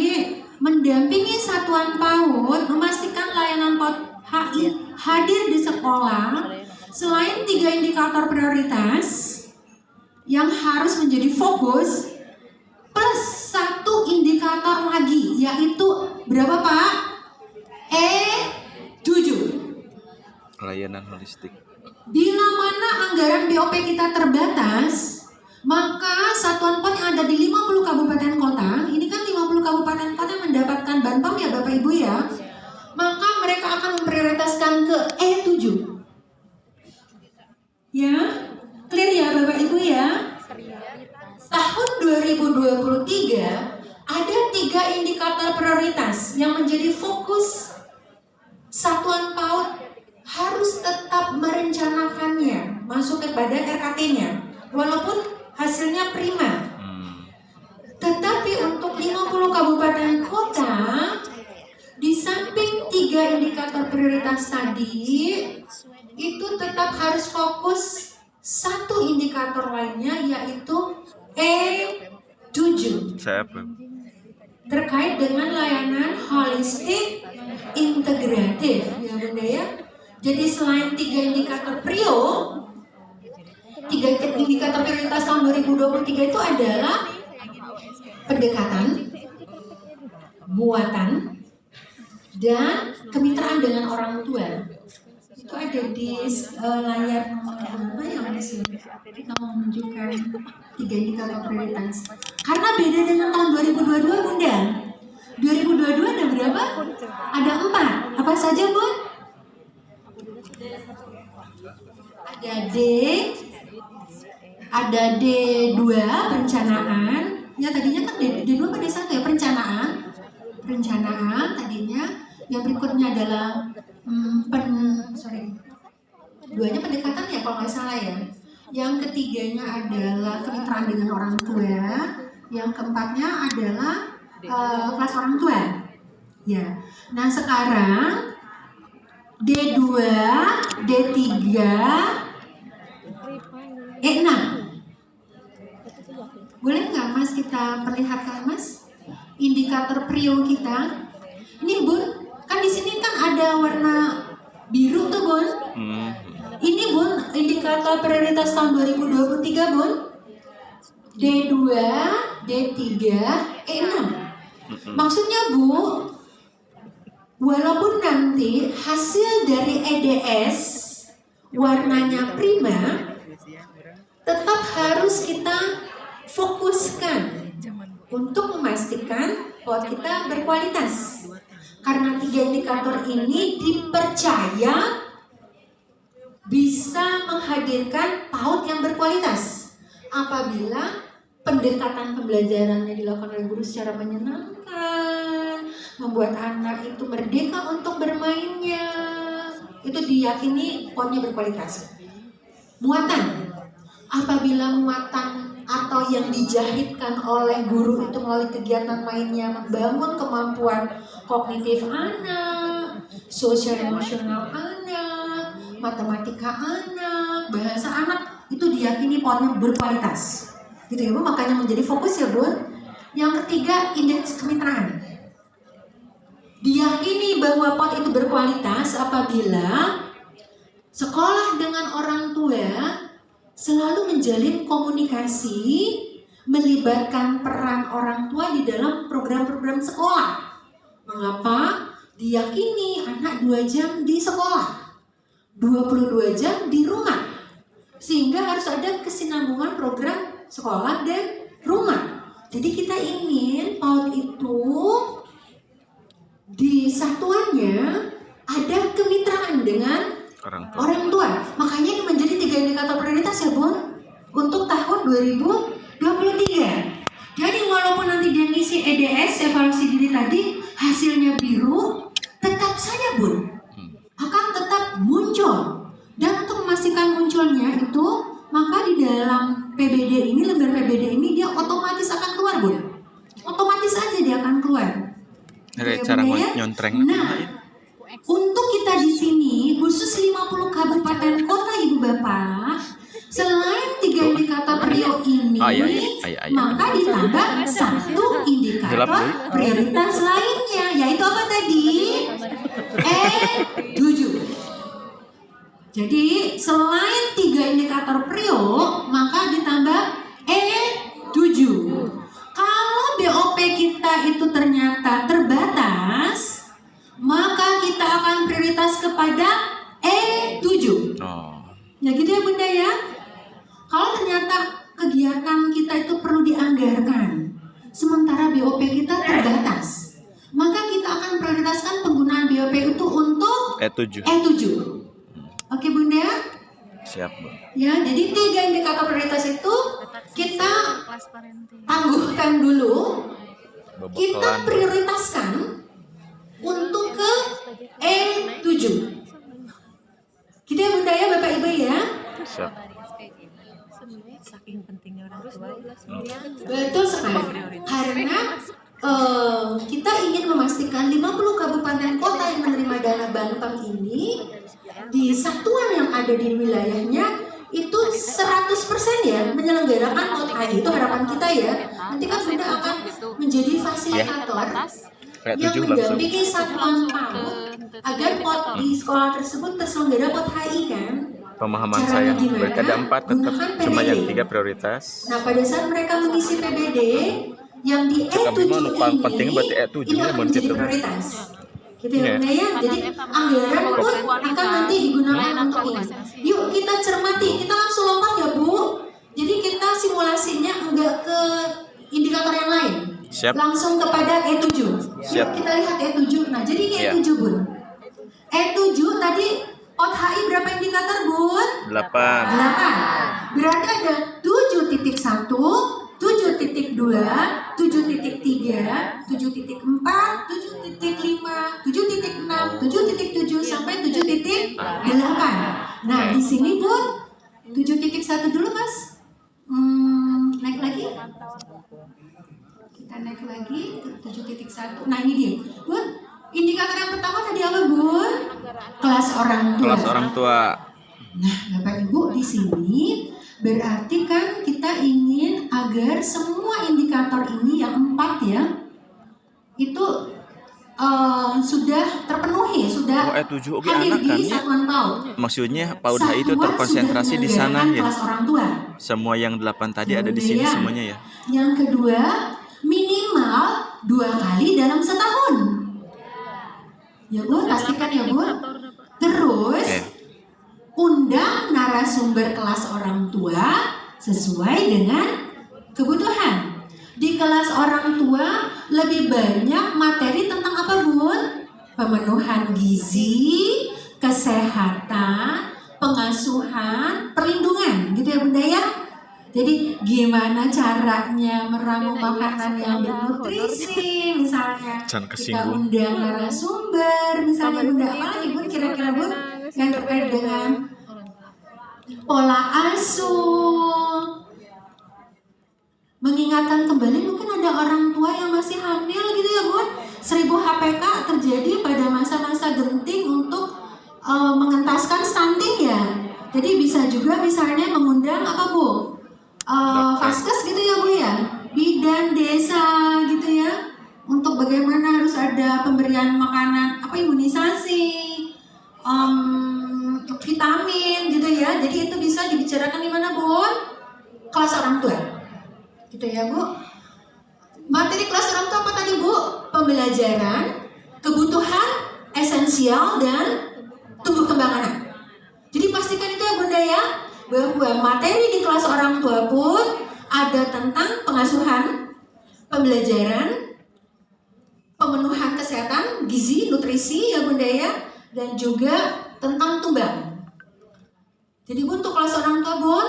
mendampingi satuan PAUD, memastikan layanan PAUD HI hadir di sekolah, selain 3 indikator prioritas yang harus menjadi fokus, plus 1 indikator lagi, yaitu berapa Pak? E7. Layanan holistik. Bila mana anggaran BOP kita terbatas, maka satuan PAUD yang ada di 50 kabupaten kota, ini kan 50 kabupaten kota mendapatkan banpam ya Bapak Ibu ya, maka mereka akan memprioritaskan ke E7. Ya, clear ya Bapak Ibu ya. Tahun 2023 ada 3 indikator prioritas yang menjadi fokus satuan PAUD harus tetap merencanakannya masuk kepada RKT-nya walaupun hasilnya prima. Tetapi untuk 50 kabupaten kota, di samping 3 indikator prioritas tadi, itu tetap harus fokus 1 indikator lainnya, yaitu E7. Siapa? Terkait dengan layanan holistik integratif, ya Bunda ya. Jadi selain 3 indikator prio, 3 indikator prioritas tahun 2023 itu adalah pendekatan, muatan, dan kemitraan dengan orang tua. Itu ada di layar apa yang masih kita mau menunjukkan 3 indikator prioritas. Karena beda dengan tahun 2022 Bunda. 2022 ada berapa? Ada 4. Apa saja Bun? Ada D, ada D2 perencanaan. Ya tadinya kan D2 apa D1 ya, perencanaan tadinya. Yang berikutnya adalah duanya pendekatan ya kalau nggak salah ya. Yang ketiganya adalah kemitraan dengan orang tua. Yang keempatnya adalah kelas orang tua. Ya. Nah sekarang D2, D3, E6. Boleh nggak Mas kita perlihatkan Mas indikator prio kita? Ini Bun, kan di sini kan ada warna biru tuh Bun. Ini Bun indikator prioritas tahun 2023 Bun. D2, D3, E6. Maksudnya Bu, walaupun nanti hasil dari EDS warnanya prima, tetap harus kita fokuskan untuk memastikan PAUD kita berkualitas. Karena 3 indikator ini dipercaya bisa menghadirkan PAUD yang berkualitas apabila pendekatan pembelajarannya dilakukan oleh guru secara menyenangkan, membuat anak itu merdeka untuk bermainnya, itu diyakini PAUD-nya berkualitas. Muatan, apabila muatan atau yang dijahitkan oleh guru itu melalui kegiatan mainnya membangun kemampuan kognitif anak, sosial emosional anak, matematika anak, bahasa anak, itu diyakini PAUD-nya berkualitas. Gitu ya Bu, makanya menjadi fokus ya Bu. Yang ketiga, indeks kemitraan. Diyakini bahwa PAUD itu berkualitas apabila sekolah dengan orang tua selalu menjalin komunikasi, melibatkan peran orang tua di dalam program-program sekolah. Mengapa? Diyakini anak 2 jam di sekolah, 22 jam di rumah. Sehingga harus ada kesinambungan program sekolah dan rumah. Jadi kita ingin PAUD itu di satuannya ada kemitraan dengan orang tua. Makanya ini menjadi 3 indikator prioritas ya Bun untuk tahun 2023. Jadi walaupun nanti dia ngisi EDS evaluasi diri tadi hasilnya biru, tetap saja Bun akan tetap muncul. Dan untuk memastikan munculnya itu, maka di dalam PBD ini, lembar PBD ini dia otomatis akan keluar Bun. Otomatis aja dia akan keluar. Ada cara nyontreng. Nah, untuk kita di sini khusus 50 kabupaten kota Ibu Bapak, selain 3 indikator prio ini, maka ditambah 1 indikator prioritas lainnya, yaitu apa tadi? E7. Jadi selain 3 indikator prio, maka ditambah E7. Kalau BOP kita itu ternyata terbatas, maka kita akan prioritas kepada E7. Ya gitu ya Bunda ya. Kalau ternyata kegiatan kita itu perlu dianggarkan, sementara BOP kita terbatas, maka kita akan prioritaskan penggunaan BOP itu untuk E7. Oke Bunda? Siap Bu. Ya, jadi 3 indikator prioritas itu kita tangguhkan dulu, kita prioritaskan untuk ke E7. Gitu ya Bunda ya, Bapak Ibu ya. Siap. Saking pentingnya orang tua. Betul sekali. Karena kita ingin memastikan 50 kabupaten kota yang menerima dana Banpeng ini di satuan yang ada di wilayahnya itu 100% ya menyelenggarakan PAUD HI. Itu harapan kita ya. Nanti kan Bunda akan menjadi fasilitator yang mendampingi satuan PAUD agar PAUD di sekolah tersebut terselenggara PAUD HI kan. Pemahaman saya, mereka ada 4 tetap cuma yang 3 prioritas. Nah pada saat mereka mengisi PBD yang di E7 penting berarti E7 ini akan menjadi prioritas. Gitu ya Bunda ya. Jadi anggaran pun akan nanti digunakan untuk ini. Yuk kita cermati, kita langsung lompat ya Bu. Jadi kita simulasinya enggak ke indikator yang lain. Siap. Langsung kepada E7. Siap. Yuk kita lihat E7. Nah jadi ini E7 Bun. E7 tadi PAUD HI berapa indikator Bun? 8. 8. Berarti ada 7.1, 7.2, 7.3, 7.4, 7.5, 7.6, 7.7 sampai 7.8. Nah, di sini Bun 7.1 dulu Mas. Naik lagi. Kita naik lagi ke 7.1. Nah, ini dia. Bun, indikator yang pertama tadi apa Bun? Kelas orang tua. Kelas orang tua. Nah, Bapak Ibu di sini berarti kan kita ingin agar semua indikator ini yang 4 ya itu sudah terpenuhi terpenuhi, sudah Oh, 7 oke hadir anak kan di ya. satuan PAUD. Maksudnya PAUD itu Satuan terkonsentrasi sudah di sana menganggarkan ya. kelas orang tua. Semua yang 8 tadi ada di Bunda sini ya. semuanya ya. Yang kedua, minimal 2 kali dalam setahun. Ya Bun, pastikan ya Bun. Terus, Oke. undang narasumber kelas orang tua sesuai dengan kebutuhan. Di kelas orang tua lebih banyak materi tentang apa Bun? Pemenuhan gizi, kesehatan, pengasuhan, perlindungan, gitu ya Bunda ya. Jadi gimana caranya meramu makanan yang bernutrisi, misalnya Jangan kita kesinggung. undang narasumber, misalnya Bunda, apalagi Bun kira-kira Bun yang terkait dengan pola asuh. Mengingatkan kembali mungkin ada orang tua yang masih hamil gitu ya Bun. 1000 HPK terjadi pada masa-masa genting untuk mengentaskan stunting ya. Jadi bisa juga misalnya mengundang apa Bu? Vaskes gitu ya Bu ya. Bidan desa gitu ya. Untuk bagaimana harus ada pemberian makanan apa imunisasi, vitamin gitu ya. Jadi itu bisa dibicarakan di mana Bun? Kelas orang tua. Gitu ya Bu. Materi kelas orang tua apa tadi Bu? Pembelajaran, kebutuhan esensial dan tumbuh kembang anak. Jadi pastikan itu ya Bunda ya, bahwa materi di kelas orang tua pun ada tentang pengasuhan, pembelajaran, pemenuhan kesehatan, gizi, nutrisi ya Bunda ya, dan juga tentang tumbang. Jadi Bun, untuk kelas orang tua Bun,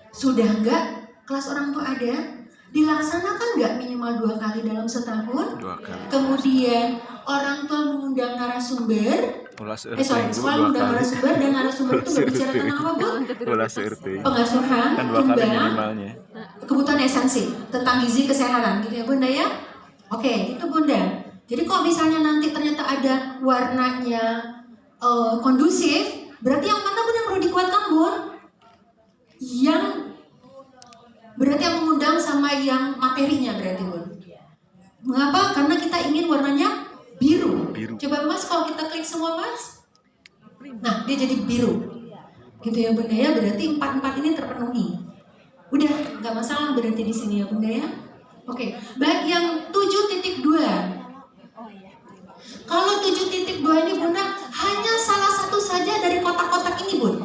sudah enggak kelas orang tua ada? Dilaksanakan nggak minimal 2 kali dalam setahun? 2 kali. Kemudian orang tua mengundang narasumber. Ulas Sekolah mengundang narasumber dan narasumber itu berbicara tentang apa Bu? Ulas RT. Pengasuhan, Kan 2 kali tumbang, minimalnya. kebutuhan esensi tentang gizi kesehatan, gitu ya Bunda ya? Oke, itu Bunda. Jadi kalau misalnya nanti ternyata ada warnanya kondusif, berarti yang mana Bunda yang perlu dikuatkan Bun? Yang berarti yang mengundang sama yang materinya berarti Bun. Mengapa? Karena kita ingin warnanya biru. Coba Mas kalau kita klik semua Mas. Nah dia jadi biru. Gitu ya Bunda ya, berarti 4 ini terpenuhi. Udah nggak masalah berarti di sini ya Bunda ya. Oke, baik yang 7.2. Kalau 7.2 ini Bunda hanya salah satu saja dari kotak-kotak ini Bun.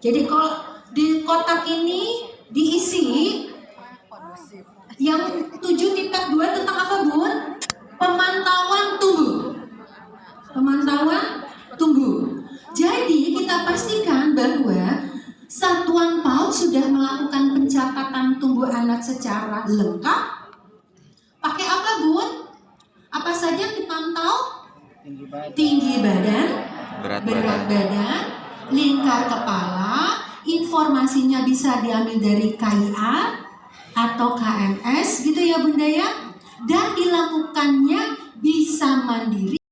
Jadi kalau di kotak ini diisi yang 7.2 tentang apa Bun? Pemantauan tumbuh. Pemantauan tumbuh. Jadi kita pastikan bahwa Satuan PAUD sudah melakukan pencatatan tumbuh anak secara lengkap. Pakai apa Bun? Apa saja yang dipantau? Tinggi badan, berat badan, lingkar kepala. Informasinya bisa diambil dari KIA atau KMS gitu ya Bunda ya. Dan dilakukannya